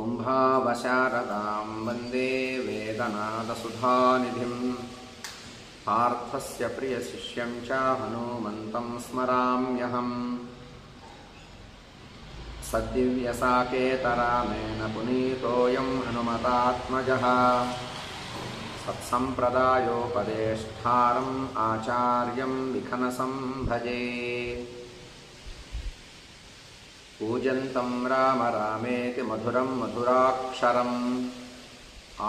कुम्भावशारदां वन्दे वेदनादसुधानिधिं पार्थस्य प्रियशिष्यं च हनुमन्तं स्मराम्यहम् सद्दिव्यसाकेतरामेण पुनीतोऽयं हनुमतात्मजः सत्सम्प्रदायोपदेष्टारम् आचार्यं विखनसं भजे पूजन्तं राम रामेति मधुरं मधुराक्षरम्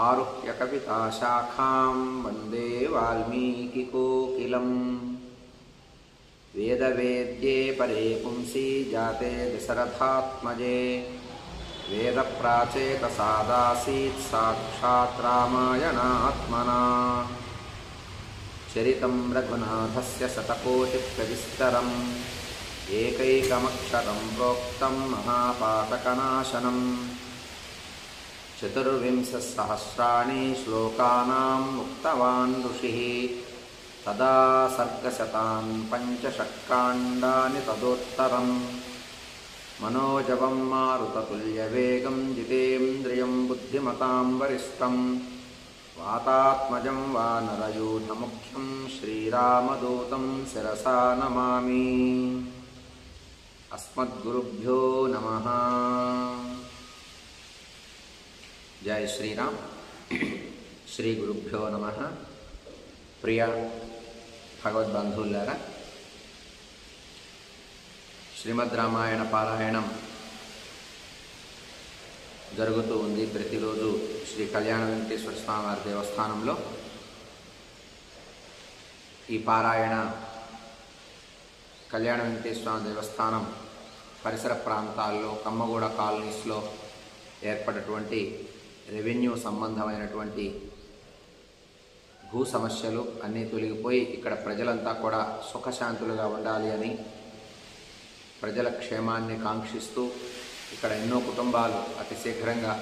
आरुह्य कविताशाखां वन्दे वाल्मीकिकोकिलम् वेदवेद्ये परे पुंसि जाते दशरथात्मजे वेदप्राचेतसादासीत् साक्षात् रामायणात्मना चरितं रघुनाथस्य शतकोटिप्रविस्तरम् एकैकमक्षरं प्रोक्तं महापातकनाशनं चतुर्विंशतिसहस्राणि श्लोकानां उक्तवान् ऋषिः तदा सर्गशतान् पञ्चषट्काण्डानि तदोत्तरम् मनोजवं मारुततुल्यवेगं जितेन्द्रियं बुद्धिमतां वरिष्ठं वातात्मजं वानरयूथमुख्यं श्रीरामदूतं शिरसा नमामि। अस्मद्गुरुभ्यो नमः। जय श्रीराम। श्री गुरुभ्यो नमः। प्रिय भगवद्बंधुవులారా, శ్రీమద్ రామాయణ పారాయణం జరుగుతూ ఉంది ప్రతిరోజు శ్రీ కళ్యాణ వెంకటేశ్వర స్వామి వారి దేవస్థానంలో. ఈ పారాయణ కళ్యాణ వెంకటేశ్వర స్వామి దేవస్థానం పరిసర ప్రాంతాల్లో కమ్మగూడ కాలనీస్లో ఏర్పడినటువంటి రెవెన్యూ సంబంధమైనటువంటి భూ సమస్యలు అన్నీ తొలగిపోయి ఇక్కడ ప్రజలంతా కూడా సుఖశాంతులుగా ఉండాలి అని, ప్రజల క్షేమాన్ని కాంక్షిస్తూ ఇక్కడ ఎన్నో కుటుంబాలు అతి శీఘ్రంగా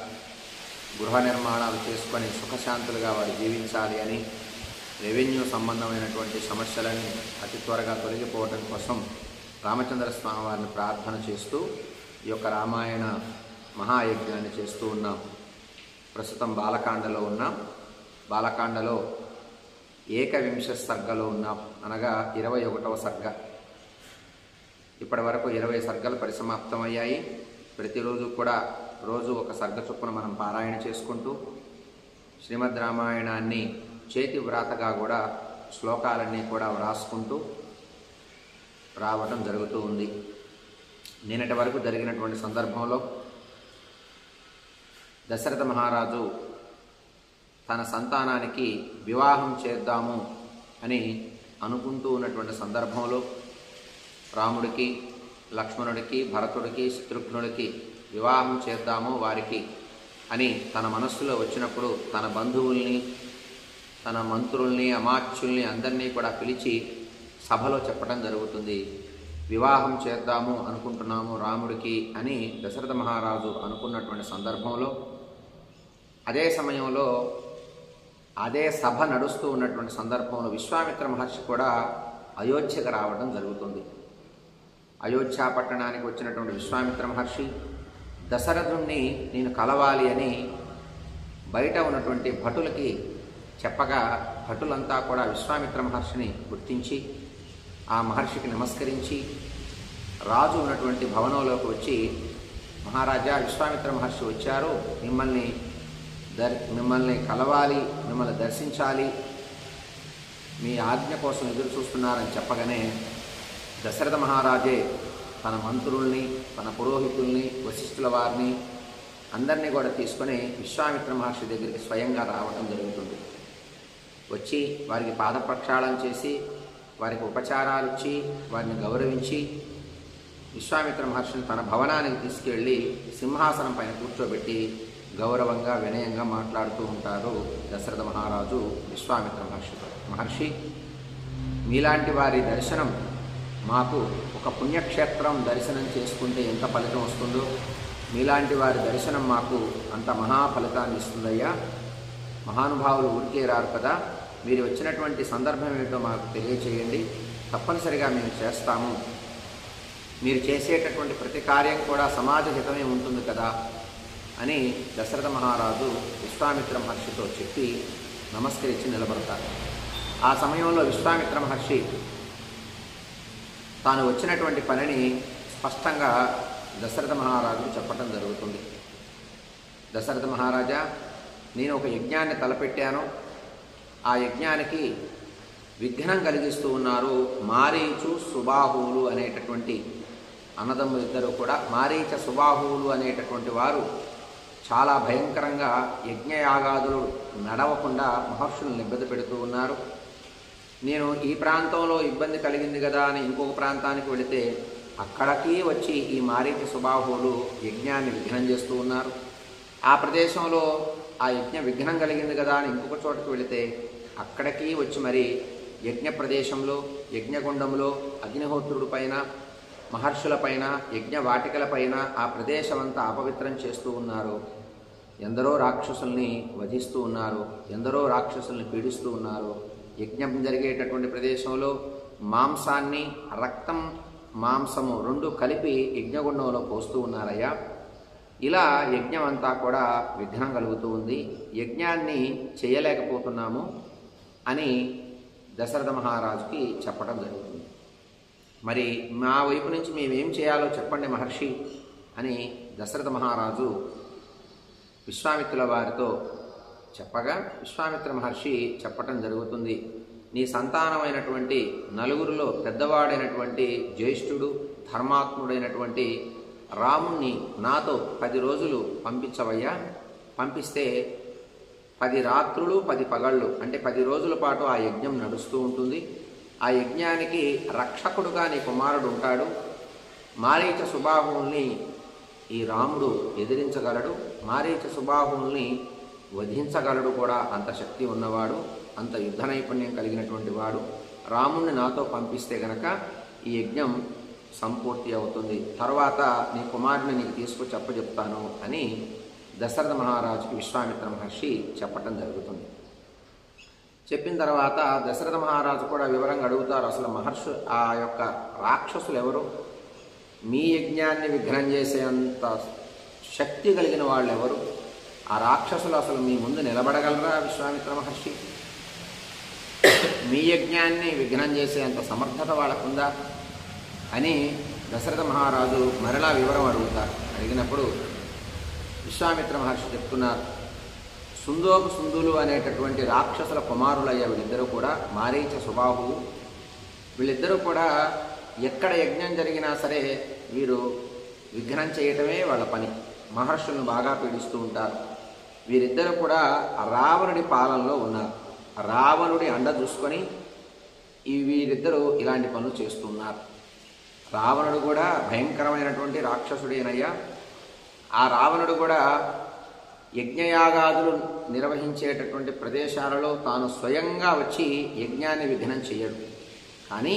గృహ నిర్మాణాలు చేసుకొని సుఖశాంతులుగా వారు జీవించాలి అని, రెవెన్యూ సంబంధమైనటువంటి సమస్యలని అతి త్వరగా తొలగిపోవడం కోసం రామచంద్ర స్వామి వారిని ప్రార్థన చేస్తూ ఈ యొక్క రామాయణ మహాయజ్ఞాన్ని చేస్తూ ఉన్నాం. ప్రస్తుతం బాలకాండలో ఉన్నాం. బాలకాండలో ఏకవింశ సర్గలో ఉన్నాం, అనగా 21వ సర్గ. ఇప్పటి వరకు 20 సర్గలు పరిసమాప్తమయ్యాయి. ప్రతిరోజు కూడా రోజు ఒక సర్గ చొప్పున మనం పారాయణ చేసుకుంటూ శ్రీమద్ రామాయణాన్ని చేతి వ్రాతగా కూడా శ్లోకాలన్నీ కూడా వ్రాసుకుంటూ రావటం జరుగుతూ ఉంది. నిన్నటి వరకు జరిగినటువంటి సందర్భంలో దశరథ మహారాజు తన సంతానానికి వివాహం చేద్దాము అని అనుకుంటూ ఉన్నటువంటి సందర్భంలో రాముడికి, లక్ష్మణుడికి, భరతుడికి, శత్రుఘ్నుడికి వివాహం చేద్దాము వారికి అని తన మనస్సులో వచ్చినప్పుడు తన బంధువుల్ని, తన మంత్రుల్ని, అమాత్యుల్ని అందరినీ కూడా పిలిచి సభలో చెప్పడం జరుగుతుంది. వివాహం చేద్దాము అనుకుంటున్నాము రాముడికి అని దశరథ మహారాజు అనుకున్నటువంటి సందర్భంలో అదే సమయంలో అదే సభ నడుస్తూ ఉన్నటువంటి సందర్భంలో విశ్వామిత్ర మహర్షి కూడా అయోధ్యకు రావడం జరుగుతుంది. అయోధ్య పట్టణానికి వచ్చినటువంటి విశ్వామిత్ర మహర్షి దశరథుణ్ణి నేను కలవాలి అని బయట ఉన్నటువంటి భటులకి చెప్పగా భటులంతా కూడా విశ్వామిత్ర మహర్షిని గుర్తించి ఆ మహర్షికి నమస్కరించి రాజు ఉన్నటువంటి భవనంలోకి వచ్చి, మహారాజా విశ్వామిత్ర మహర్షి వచ్చారు, మిమ్మల్ని కలవాలి, మిమ్మల్ని దర్శించాలి, మీ ఆజ్ఞ కోసం ఎదురు చూస్తున్నారని చెప్పగానే దశరథ మహారాజే తన మంత్రుల్ని, తన పురోహితుల్ని, వశిష్ఠుల వారిని అందరినీ కూడా తీసుకొని విశ్వామిత్ర మహర్షి దగ్గరికి స్వయంగా రావడం జరుగుతుంది. వచ్చి వారికి పాద ప్రక్షాళన చేసి వారికి ఉపచారాలు ఇచ్చి వారిని గౌరవించి విశ్వామిత్ర మహర్షిని తన భవనానికి తీసుకెళ్ళి సింహాసనం పైన కూర్చోబెట్టి గౌరవంగా వినయంగా మాట్లాడుతూ ఉంటారు దశరథ మహారాజు విశ్వామిత్ర మహర్షితో. మహర్షి, మీలాంటి వారి దర్శనం మాకు ఒక పుణ్యక్షేత్రం దర్శనం చేసుకుంటే ఎంత ఫలితం వస్తుందో, మీలాంటి వారి దర్శనం మాకు అంత మహాఫలితాన్ని ఇస్తుందయ్యా. మహానుభావులు ఊరికే రారు కదా, మీరు వచ్చినటువంటి సందర్భం ఏమిటో మాకు తెలియచేయండి, తప్పనిసరిగా మేము చేస్తాము. మీరు చేసేటటువంటి ప్రతి కార్యం కూడా సమాజ హితమే ఉంటుంది కదా, అని దశరథ మహారాజు విశ్వామిత్ర మహర్షితో చెప్పి నమస్కరించి నిలబడతారు. ఆ సమయంలో విశ్వామిత్ర మహర్షి తాను వచ్చినటువంటి పనిని స్పష్టంగా దశరథ మహారాజుకు చెప్పటం జరుగుతుంది. దశరథ మహారాజా, నేను ఒక యజ్ఞాన్ని తలపెట్టాను. ఆ యజ్ఞానికి విఘ్నం కలిగిస్తూ ఉన్నారు మారీచు సుబాహువులు అనేటటువంటి అన్నదమ్ములు ఇద్దరు కూడా. మారీచ సుబాహువులు అనేటటువంటి వారు చాలా భయంకరంగా యజ్ఞయాగాదులు నడవకుండా మహర్షులను ఇబ్బంది పెడుతూ ఉన్నారు. నేను ఈ ప్రాంతంలో ఇబ్బంది కలిగింది కదా అని ఇంకొక ప్రాంతానికి వెళితే అక్కడికి వచ్చి ఈ మారీచ సుబాహువులు యజ్ఞాన్ని విఘ్నం చేస్తూ ఉన్నారు. ఆ ప్రదేశంలో ఆ యజ్ఞ విఘ్నం కలిగింది కదా అని ఇంకొక చోటకి వెళితే అక్కడికి వచ్చి మరి యజ్ఞ ప్రదేశంలో, యజ్ఞగుండంలో, అగ్నిహోత్రుడి పైన, మహర్షుల పైన, యజ్ఞ వాటికల పైన ఆ ప్రదేశం అంతా అపవిత్రం చేస్తూ ఉన్నారు. ఎందరో రాక్షసుల్ని వధిస్తూ ఉన్నారు, ఎందరో రాక్షసుల్ని పీడిస్తూ ఉన్నారు. యజ్ఞం జరిగేటటువంటి ప్రదేశంలో మాంసాన్ని, రక్తం, మాంసము రెండు కలిపి యజ్ఞగుండంలో పోస్తూ ఉన్నారయ్యా. ఇలా యజ్ఞం అంతా కూడా విఘ్నం కలుగుతూ ఉంది, యజ్ఞాన్ని చేయలేకపోతున్నాము అని దశరథ మహారాజుకి చెప్పడం జరుగుతుంది. మరి మా వైపు నుంచి మేమేం చేయాలో చెప్పండి మహర్షి అని దశరథ మహారాజు విశ్వామిత్రుల వారితో చెప్పగా విశ్వామిత్ర మహర్షి చెప్పటం జరుగుతుంది. నీ సంతానమైనటువంటి నలుగురిలో పెద్దవాడైనటువంటి జ్యేష్ఠుడు, ధర్మాత్ముడైనటువంటి రాముణ్ణి నాతో 10 రోజులు పంపించవయ్యా. పంపిస్తే 10 రాత్రులు 10 పగళ్ళు అంటే 10 రోజుల పాటు ఆ యజ్ఞం నడుస్తూ ఉంటుంది. ఆ యజ్ఞానికి రక్షకుడుగా నీ కుమారుడు ఉంటాడు. మారీచ సుబాహువుల్ని ఈ రాముడు ఎదిరించగలడు, మారీచ సుబాహువుల్ని వధించగలడు కూడా. అంత శక్తి ఉన్నవాడు, అంత యుద్ధ నైపుణ్యం కలిగినటువంటి వాడు. రాముణ్ణి నాతో పంపిస్తే గనక ఈ యజ్ఞం సంపూర్తి అవుతుంది. తర్వాత నీ కుమారుని నీకు తీసుకు చెప్తాను అని దశరథ మహారాజుకి విశ్వామిత్ర మహర్షి చెప్పటం జరుగుతుంది. చెప్పిన తర్వాత దశరథ మహారాజు కూడా వివరంగా అడుగుతారు, అసలు ఆ యొక్క రాక్షసులు ఎవరు, మీ యజ్ఞాన్ని విఘ్నం చేసేంత శక్తి కలిగిన వాళ్ళు ఎవరు, ఆ రాక్షసులు అసలు మీ ముందు నిలబడగలరా విశ్వామిత్ర మహర్షి, మీ యజ్ఞాన్ని విఘ్నం చేసేంత సమర్థత వాళ్ళకుందా అని దశరథ మహారాజు మరలా వివరం అడుగుతారు. అడిగినప్పుడు విశ్వామిత్ర మహర్షి చెప్తున్నారు, సుందోపు సుందులు అనేటటువంటి రాక్షసుల కుమారులయ్యా వీళ్ళిద్దరూ కూడా, మారీచ సుబాహువు. వీళ్ళిద్దరూ కూడా ఎక్కడ యజ్ఞం జరిగినా సరే వీరు విఘ్నం చేయటమే వాళ్ళ పని. మహర్షులను బాగా పీడిస్తూ ఉంటారు. వీరిద్దరూ కూడా రావణుడి పాలనలో ఉన్నారు. రావణుడి అండ చూసుకొని వీరిద్దరూ ఇలాంటి పనులు చేస్తున్నారు. రావణుడు కూడా భయంకరమైనటువంటి రాక్షసుడేనయ్యా. ఆ రావణుడు కూడా యజ్ఞయాగాదులు నిర్వహించేటటువంటి ప్రదేశాలలో తాను స్వయంగా వచ్చి యజ్ఞాన్ని విఘ్నం చేయడు. కానీ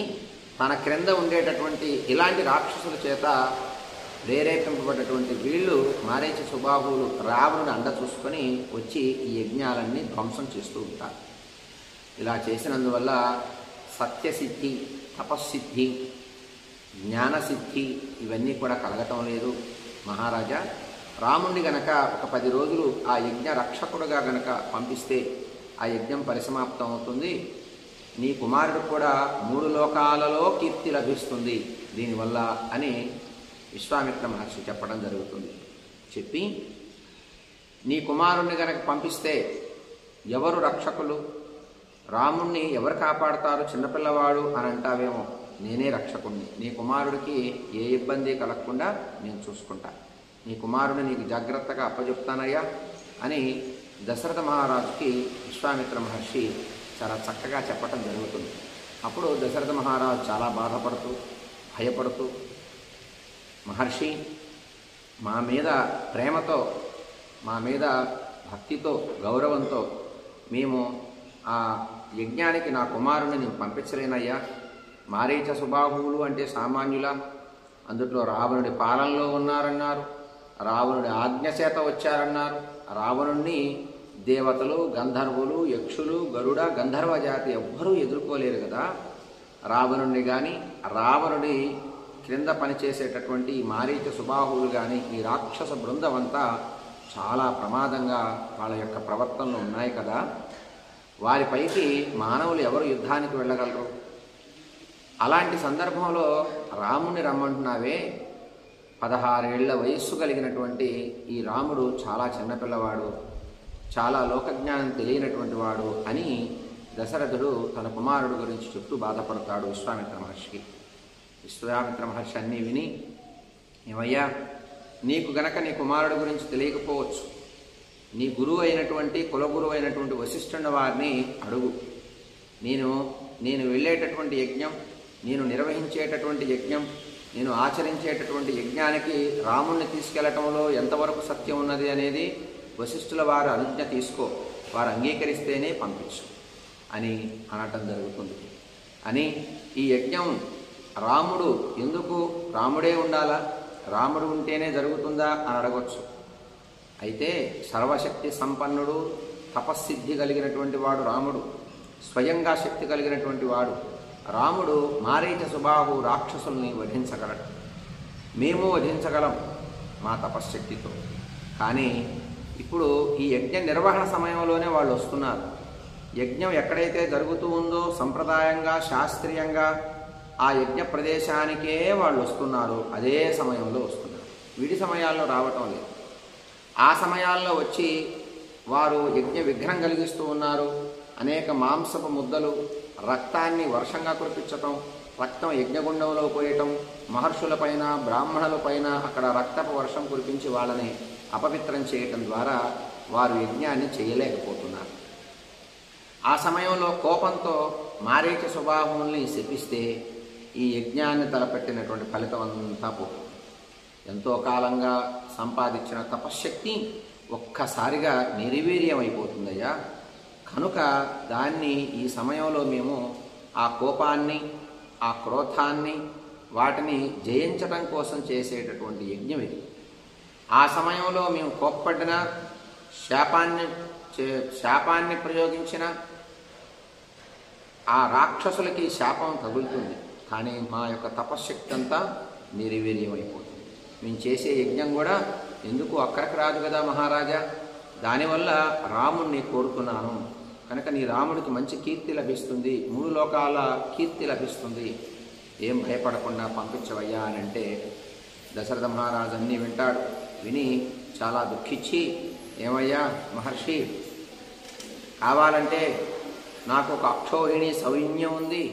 తన క్రింద ఉండేటటువంటి ఇలాంటి రాక్షసుల చేత ప్రేరేపింపబడ్డటువంటి వీళ్ళు మారీచ సుబాహువులు రావణుని అండ చూసుకొని వచ్చి ఈ యజ్ఞాలన్నీ ధ్వంసం చేస్తూ ఉంటారు. ఇలా చేసినందువల్ల సత్యసిద్ధి, తపస్సిద్ధి, జ్ఞానసిద్ధి ఇవన్నీ కూడా కలగటం లేదు. మహారాజా, రాముణ్ణి గనక ఒక 10 రోజులు ఆ యజ్ఞ రక్షకుడుగా గనక పంపిస్తే ఆ యజ్ఞం పరిసమాప్తం అవుతుంది. నీ కుమారుడు కూడా 3 లోకాలలో కీర్తి లభిస్తుంది దీనివల్ల అని విశ్వామిత్ర మహర్షి చెప్పడం జరుగుతుంది. చెప్పి నీ కుమారుణ్ణి గనక పంపిస్తే ఎవరు రక్షకులు, రాముణ్ణి ఎవరు కాపాడుతారు, చిన్నపిల్లవాడు అని అంటావేమో, నేనే రక్షకుణ్ణి. నీ కుమారుడికి ఏ ఇబ్బంది కలగకుండా నేను చూసుకుంటా. నీ కుమారుని నీకు జాగ్రత్తగా అప్పచెప్తానయ్యా అని దశరథ మహారాజుకి విశ్వామిత్ర మహర్షి చాలా చక్కగా చెప్పటం జరుగుతుంది. అప్పుడు దశరథ మహారాజు చాలా బాధపడుతూ, భయపడుతూ, మహర్షి మా మీద ప్రేమతో, మా మీద భక్తితో, గౌరవంతో మేము ఆ యజ్ఞానికి నా కుమారుని నేను పంపించలేనయ్యా. మారీచ సుబాహువులు అంటే సామాన్యుల, అందులో రావణుడి పాలనలో ఉన్నారన్నారు, రావణుడి ఆజ్ఞ చేత వచ్చారన్నారు. రావణుణ్ణి దేవతలు, గంధర్వులు, యక్షులు, గరుడ, గంధర్వ జాతి ఎవ్వరూ ఎదుర్కోలేరు కదా. రావణుణ్ణి కానీ, రావణుడి క్రింద పనిచేసేటటువంటి మారీచ సుబాహువులు కానీ, ఈ రాక్షస బృందం అంతా చాలా ప్రమాదంగా వాళ్ళ యొక్క ప్రవర్తనలు ఉన్నాయి కదా, వారిపైకి మానవులు ఎవరు యుద్ధానికి వెళ్ళగలరు? అలాంటి సందర్భంలో రాముని రమ్మంటున్నావే, 16 ఏళ్ల వయస్సు కలిగినటువంటి ఈ రాముడు చాలా చిన్నపిల్లవాడు, చాలా లోకజ్ఞానం తెలియనటువంటి వాడు అని దశరథుడు తన కుమారుడు గురించి చెప్తూ బాధపడతాడు విశ్వామిత్ర మహర్షికి. విశ్వామిత్ర మహర్షి అన్నీ విని, ఏమయ్యా, నీకు గనక నీ కుమారుడు గురించి తెలియకపోవచ్చు, నీ గురువు అయినటువంటి కులగురువు అయినటువంటి వశిష్ఠుని వారిని అడుగు. నేను వెళ్ళేటటువంటి యజ్ఞం, నేను నిర్వహించేటటువంటి యజ్ఞం, నేను ఆచరించేటటువంటి యజ్ఞానికి రాముణ్ణి తీసుకెళ్లటంలో ఎంతవరకు సత్యం ఉన్నది అనేది వశిష్ఠుల వారు అనుజ్ఞ తీసుకో, వారు అంగీకరిస్తేనే పంపించు అని అనటం జరుగుతుంది. అని ఈ యజ్ఞం రాముడు ఎందుకు, రాముడే ఉండాలా, రాముడు ఉంటేనే జరుగుతుందా అని అడగొచ్చు. అయితే సర్వశక్తి సంపన్నుడు, తపస్సిద్ధి కలిగినటువంటి వాడు రాముడు, స్వయంగా శక్తి కలిగినటువంటి వాడు రాముడు. మారీచ సుబాహు రాక్షసుల్ని వధించగలడు, మేము వధించగలం మా తపశ్శక్తితో. కానీ ఇప్పుడు ఈ యజ్ఞ నిర్వహణ సమయంలోనే వాళ్ళు వస్తున్నారు. యజ్ఞం ఎక్కడైతే జరుగుతూ ఉందో సంప్రదాయంగా శాస్త్రీయంగా ఆ యజ్ఞ ప్రదేశానికే వాళ్ళు వస్తున్నారు, అదే సమయంలో వస్తున్నారు. విడి సమయాల్లో రావటం లేదు. ఆ సమయాల్లో వచ్చి వారు యజ్ఞ విఘ్నం కలిగిస్తూ ఉన్నారు. అనేక మాంసపు ముద్దలు, రక్తాన్ని వర్షంగా కురిపించటం, రక్తం యజ్ఞగుండంలో పోయటం, మహర్షులపైన బ్రాహ్మణులపైన అక్కడ రక్తపు వర్షం కురిపించి వాళ్ళని అపవిత్రం చేయటం ద్వారా వారు యజ్ఞాన్ని చేయలేకపోతున్నారు. ఆ సమయంలో కోపంతో మారీచ సుబాహువుల్ని శపిస్తే ఈ యజ్ఞాన్ని తలపెట్టినటువంటి ఫలితం అంతా పోతుంది. ఎంతో కాలంగా సంపాదించిన తపశ్శక్తి ఒక్కసారిగా నిర్వీర్యం అయిపోతుందయ్యా. కనుక దాన్ని ఈ సమయంలో మేము ఆ కోపాన్ని, ఆ క్రోధాన్ని, వాటిని జయించటం కోసం చేసేటటువంటి యజ్ఞం ఇది. ఆ సమయంలో మేము కోప్పడిన, శాపాన్ని ప్రయోగించిన ఆ రాక్షసులకి శాపం తగులుతుంది. కానీ మా యొక్క తపశ్శక్తి అంతా నిర్వీర్యం అయిపోతుంది. మేము చేసే యజ్ఞం కూడా ఎందుకు అక్కడికి రాదు కదా మహారాజా, దానివల్ల రాముణ్ణి కోరుతున్నాను కనుక నీ రాముడికి మంచి కీర్తి లభిస్తుంది, 3 లోకాల కీర్తి లభిస్తుంది, ఏం భయపడకుండా పంపించవయ్యా అని అంటే దశరథ మహారాజు అన్నీ వింటాడు. విని చాలా దుఃఖించి, ఏమయ్యా మహర్షి, కావాలంటే నాకు ఒక అక్షౌహిణి సైన్యం ఉంది,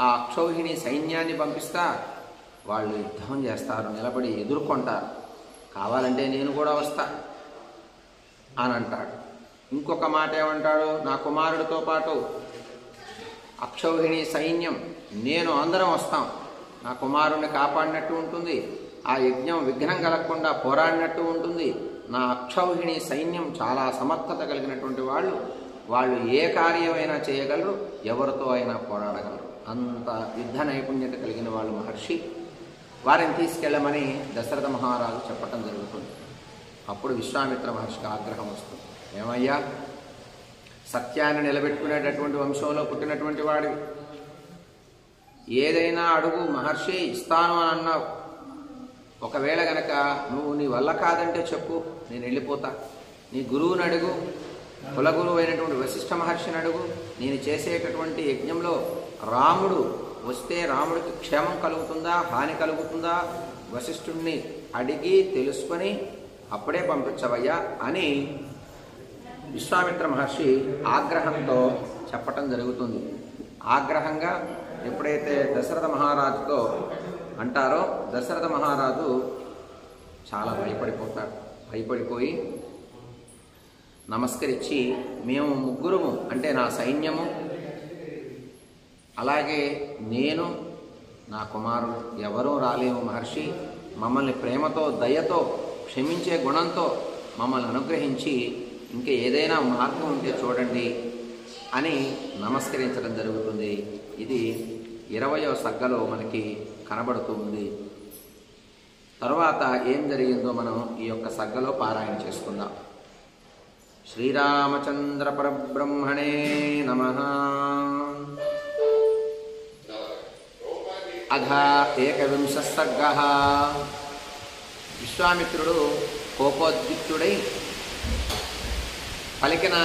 ఆ అక్షౌహిణి సైన్యాన్ని పంపిస్తా, వాళ్ళు యుద్ధం చేస్తారు, నిలబడి ఎదుర్కొంటారు, కావాలంటే నేను కూడా వస్తా అని అంటాడు. ఇంకొక మాట ఏమంటాడు, నా కుమారుడితో పాటు అక్షౌహిణి సైన్యం, నేను అందరం వస్తాం, నా కుమారుణ్ణి కాపాడినట్టు ఉంటుంది, ఆ యజ్ఞం విఘ్నం కలగకుండా పోరాడినట్టు ఉంటుంది, నా అక్షౌహిణి సైన్యం చాలా సమర్థత కలిగినటువంటి వాళ్ళు ఏ కార్యమైనా చేయగలరు, ఎవరితో అయినా పోరాడగలరు, అంత యుద్ధ నైపుణ్యత కలిగిన వాళ్ళు మహర్షి, వారిని తీసుకెళ్ళమని దశరథ మహారాజు చెప్పటం జరుగుతుంది. అప్పుడు విశ్వామిత్ర మహర్షికి ఆగ్రహం వస్తుంది. ఏమయ్యా, సత్యాన్ని నిలబెట్టుకునేటటువంటి వంశంలో పుట్టినటువంటి వాడివి, ఏదైనా అడుగు మహర్షి ఇస్తాను అని అన్నావు, ఒకవేళ గనక నువ్వు నీ వల్ల కాదంటే చెప్పు, నేను వెళ్ళిపోతా, నీ గురువుని అడుగు, కులగురువు అయినటువంటి వశిష్ఠ మహర్షిని అడుగు, నేను చేసేటటువంటి యజ్ఞంలో రాముడు వస్తే రాముడికి క్షేమం కలుగుతుందా హాని కలుగుతుందా, వశిష్ఠుడిని అడిగి తెలుసుకొని అప్పుడే పంపించవయ్యా అని విశ్వామిత్ర మహర్షి ఆగ్రహంతో చెప్పటం జరుగుతుంది. ఆగ్రహంగా ఎప్పుడైతే దశరథ మహారాజుతో అంటారో దశరథ మహారాజు చాలా భయపడిపోతాడు. భయపడిపోయి నమస్కరించి, మేము ముగ్గురము అంటే నా సైన్యము, అలాగే నేను, నా కుమారుడు ఎవరూ రాలేము మహర్షి, మమ్మల్ని ప్రేమతో దయతో క్షమించే గుణంతో మమ్మల్ని అనుగ్రహించి ఇంకా ఏదైనా మార్గం ఉంటే చూడండి అని నమస్కరించడం జరుగుతుంది. ఇది 20వ సర్గలో మనకి కనబడుతూ ఉంది. తరువాత ఏం జరిగిందో మనం ఈ యొక్క సర్గలో పారాయణ చేసుకుందాం. శ్రీరామచంద్ర పరబ్రహ్మణే నమః. అధ 21వ సర్గః. విశ్వామిత్రుడు కోపోద్రిక్తుడై పలికిన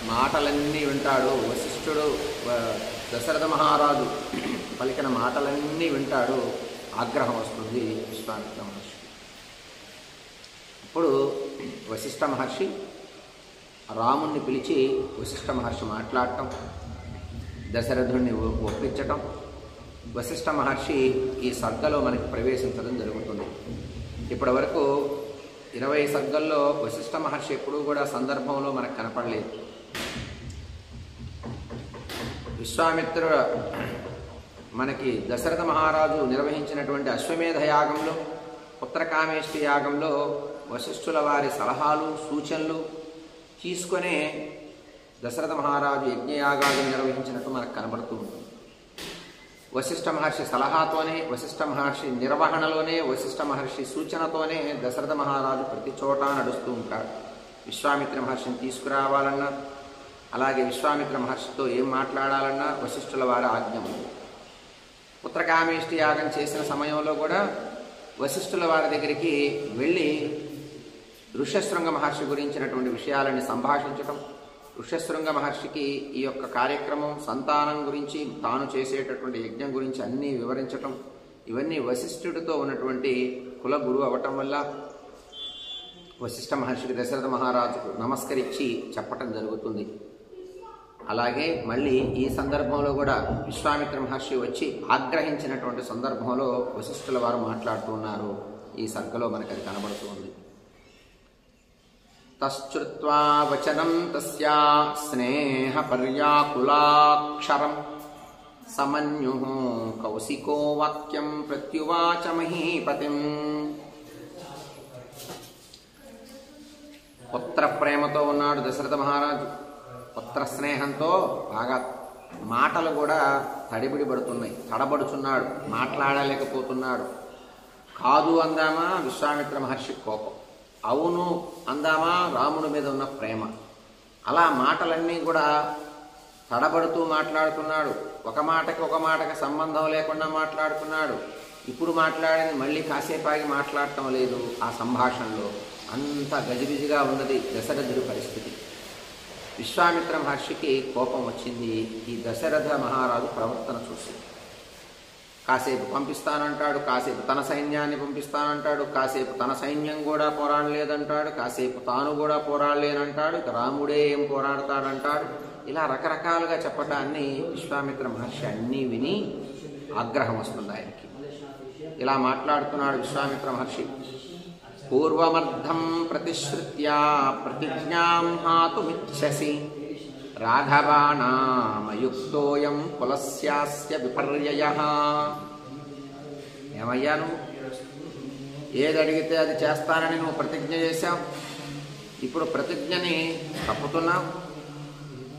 మాటలన్నీ వింటాడు వశిష్ఠుడు. దశరథ మహారాజు పలికిన మాటలన్నీ వింటాడు. ఆగ్రహం వస్తుంది విశ్వామిత్ర మహర్షి. అప్పుడు వశిష్ఠ మహర్షి రాముణ్ణి పిలిచి వశిష్ఠ మహర్షి మాట్లాడటం, దశరథుడిని ఒప్పించటం. వశిష్ఠ మహర్షి ఈ సర్గలో మనకి ప్రవేశించడం జరుగుతుంది. ఇప్పటి వరకు 20 సర్గల్లో వశిష్ఠ మహర్షి ఎప్పుడూ కూడా సందర్భంలో మనకు కనపడలేదు. విశ్వామిత్రుడు మనకి దశరథ మహారాజు నిర్వహించినటువంటి అశ్వమేధ యాగంలో, పుత్రకామేష్టి యాగంలో వశిష్ఠుల వారి సలహాలు సూచనలు తీసుకునే దశరథ మహారాజు యజ్ఞయాగాలు నిర్వహించినట్టు మనకు కనబడుతూ ఉంటుంది. వశిష్ఠ మహర్షి సలహాతోనే, వశిష్ఠ మహర్షి నిర్వహణలోనే, వశిష్ఠ మహర్షి సూచనతోనే దశరథ మహారాజు ప్రతి చోట నడుస్తూ ఉంటాడు. విశ్వామిత్ర మహర్షిని తీసుకురావాలన్నా, అలాగే విశ్వామిత్ర మహర్షితో ఏం మాట్లాడాలన్నా వశిష్ఠుల వారి ఆజ్ఞ ఉంది. పుత్రకామేష్టి యాగం చేసిన సమయంలో కూడా వశిష్ఠుల వారి దగ్గరికి వెళ్ళి ఋష్యశృంగ మహర్షి గురించినటువంటి విషయాలని సంభాషించటం, ఋష్యశృంగ మహర్షికి ఈ యొక్క కార్యక్రమం, సంతానం గురించి, తాను చేసేటటువంటి యజ్ఞం గురించి అన్నీ వివరించటం, ఇవన్నీ వశిష్ఠుడితో ఉన్నటువంటి కుల గురువు అవటం వల్ల వశిష్ఠ మహర్షికి దశరథ మహారాజుకు నమస్కరించి చెప్పటం జరుగుతుంది. అలాగే మళ్ళీ ఈ సందర్భంలో కూడా విశ్వామిత్ర మహర్షి వచ్చి ఆగ్రహించినటువంటి సందర్భంలో వశిష్ఠుల వారు మాట్లాడుతూ ఉన్నారు. ఈ సర్గలో మనకు అది కనబడుతుంది. తశ్చుత్వా వచనం తస్యా స్నేహ పర్యాకులాక్షరం సమన్యుః కౌశికో వాక్యం ప్రత్యువాచ మహీపతిం. పుత్ర ప్రేమతో ఉన్నాడు దశరథ మహారాజు. పుత్ర స్నేహంతో బాగా మాటలు కూడా తడిబిడి పడుతున్నాయి, తడబడుచున్నాడు, మాట్లాడలేకపోతున్నాడు. కాదు అందామా విశ్వామిత్ర మహర్షి కోపం, అవును అందామా రాముడి మీద ఉన్న ప్రేమ. అలా మాటలన్నీ కూడా తడబడుతూ మాట్లాడుతున్నాడు. ఒక మాటకి సంబంధం లేకుండా మాట్లాడుతున్నాడు. ఇప్పుడు మాట్లాడింది మళ్ళీ కాసేపాగి మాట్లాడటం లేదు. ఆ సంభాషణలో అంత గజిబిజిగా ఉన్నది దశరథుడి పరిస్థితి. విశ్వామిత్ర మహర్షికి కోపం వచ్చింది ఈ దశరథ మహారాజు ప్రవర్తన చూసి. కాసేపు పంపిస్తానంటాడు, కాసేపు తన సైన్యాన్ని పంపిస్తానంటాడు, కాసేపు తన సైన్యం కూడా పోరాడలేదంటాడు, కాసేపు తాను కూడా పోరాడలేనంటాడు, ఇక రాముడే ఏం పోరాడతాడంటాడు. ఇలా రకరకాలుగా చెప్పటాన్ని విశ్వామిత్ర మహర్షి అన్నీ విని ఆగ్రహం వస్తుంది ఆయనకి. ఇలా మాట్లాడుతున్నాడు విశ్వామిత్ర మహర్షి. పూర్వమర్థం ప్రతిశ్రుత్యా ప్రతిజ్ఞాం హాతుమిచ్చసి రాఘవానామయుక్తోయం కులస్యాస్య విపర్యయః. ఏమయ్యా నువ్వు ఏది అడిగితే అది చేస్తానని నువ్వు ప్రతిజ్ఞ చేశావు, ఇప్పుడు ప్రతిజ్ఞని తప్పుతున్నావు.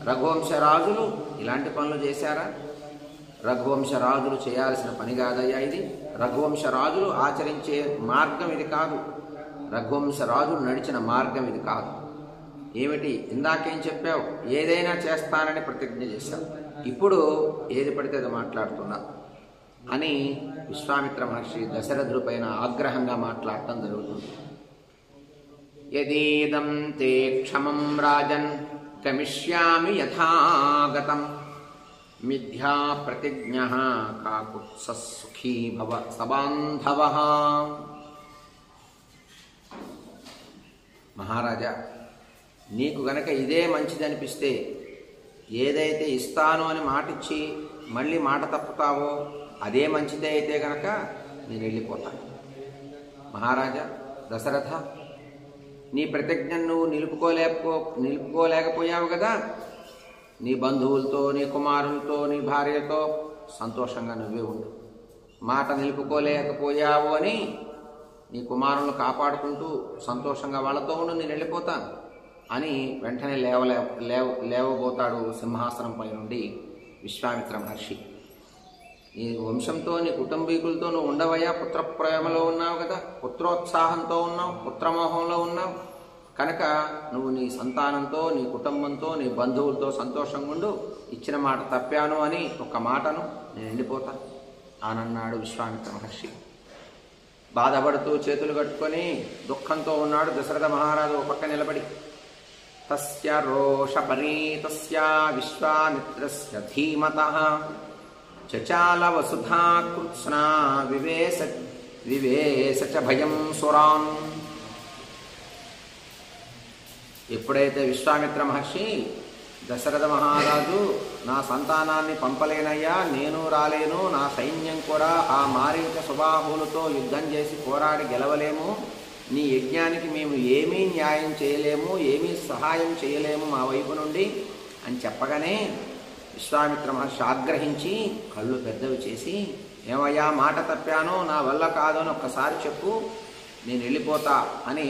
రఘువంశరాజులు ఇలాంటి పనులు చేశారా? రఘువంశరాజులు చేయాల్సిన పని కాదయ్యా ఇది. రఘువంశరాజులు ఆచరించే మార్గం ఇది కాదు. రఘువంశరాజులు నడిచిన మార్గం ఇది కాదు. ఏమిటి ఇందాకేం చెప్పావు? ఏదైనా చేస్తానని ప్రతిజ్ఞ చేశావు, ఇప్పుడు ఏది పడితే అది మాట్లాడుతున్నా అని విశ్వామిత్ర మహర్షి దశరథుడి పైన ఆగ్రహంగా మాట్లాడటం జరుగుతుంది. యదీదం తే క్షమం రాజన్ గమిష్యామి యథాగతం మిథ్యా ప్రతిజ్ఞ కాకుత్స సుఖీ భవ సబాంధవః. మహారాజా, నీకు గనక ఇదే మంచిదనిపిస్తే, ఏదైతే ఇస్తాను అని మాటిచ్చి మళ్ళీ మాట తప్పుతావో అదే మంచిదే అయితే గనక నేను వెళ్ళిపోతాను. మహారాజా దశరథ, నీ ప్రతిజ్ఞను నువ్వు నిలుపుకోలేకపోయావు కదా. నీ బంధువులతో, నీ కుమారులతో, నీ భార్యతో సంతోషంగా నువ్వే ఉండు. మాట నిలుపుకోలేకపోయావు అని నీ కుమారులను కాపాడుకుంటూ సంతోషంగా వాళ్ళతో ఉండు, నేను వెళ్ళిపోతాను అని వెంటనే లేవబోతాడు సింహాసనం పై నుండి విశ్వామిత్ర మహర్షి. నీ వంశంతో, నీ కుటుంబీకులతో నువ్వు ఉండవయ్యా. పుత్ర ప్రేమలో ఉన్నావు కదా, పుత్రోత్సాహంతో ఉన్నావు, పుత్రమోహంలో ఉన్నావు కనుక నువ్వు నీ సంతానంతో, నీ కుటుంబంతో, నీ బంధువులతో సంతోషంగా ఉండు. ఇచ్చిన మాట తప్పాను అని ఒక మాటను నేను వెళ్ళిపోతాను అనన్నాడు విశ్వామిత్ర మహర్షి. బాధపడుతూ చేతులు కట్టుకొని దుఃఖంతో ఉన్నాడు దశరథ మహారాజు ఒక పక్క నిలబడి. తస్య రోషపరీతస్య విశ్వామిత్రస్య ధీమతః చచాల వసుధా కృత్స్నా వివేశ చ భయం సురాన్. ఎప్పుడైతే విశ్వామిత్ర మహర్షి దశరథ మహారాజు నా సంతానాన్ని పంపలేనయ్యా, నేను రాలేను, నా సైన్యం కూడా ఆ మారీచ సుబాహులతో యుద్ధం చేసి పోరాడి గెలవలేము, నీ యజ్ఞానికి మేము ఏమీ న్యాయం చేయలేము, ఏమీ సహాయం చేయలేము మా వైపు నుండి అని చెప్పగానే విశ్వామిత్ర మహర్షి ఆగ్రహించి కళ్ళు పెద్దవి చేసి, ఏమయ్యా మాట తప్పాను, నా వల్ల కాదు అని ఒక్కసారి చెప్పు, నేను వెళ్ళిపోతా అని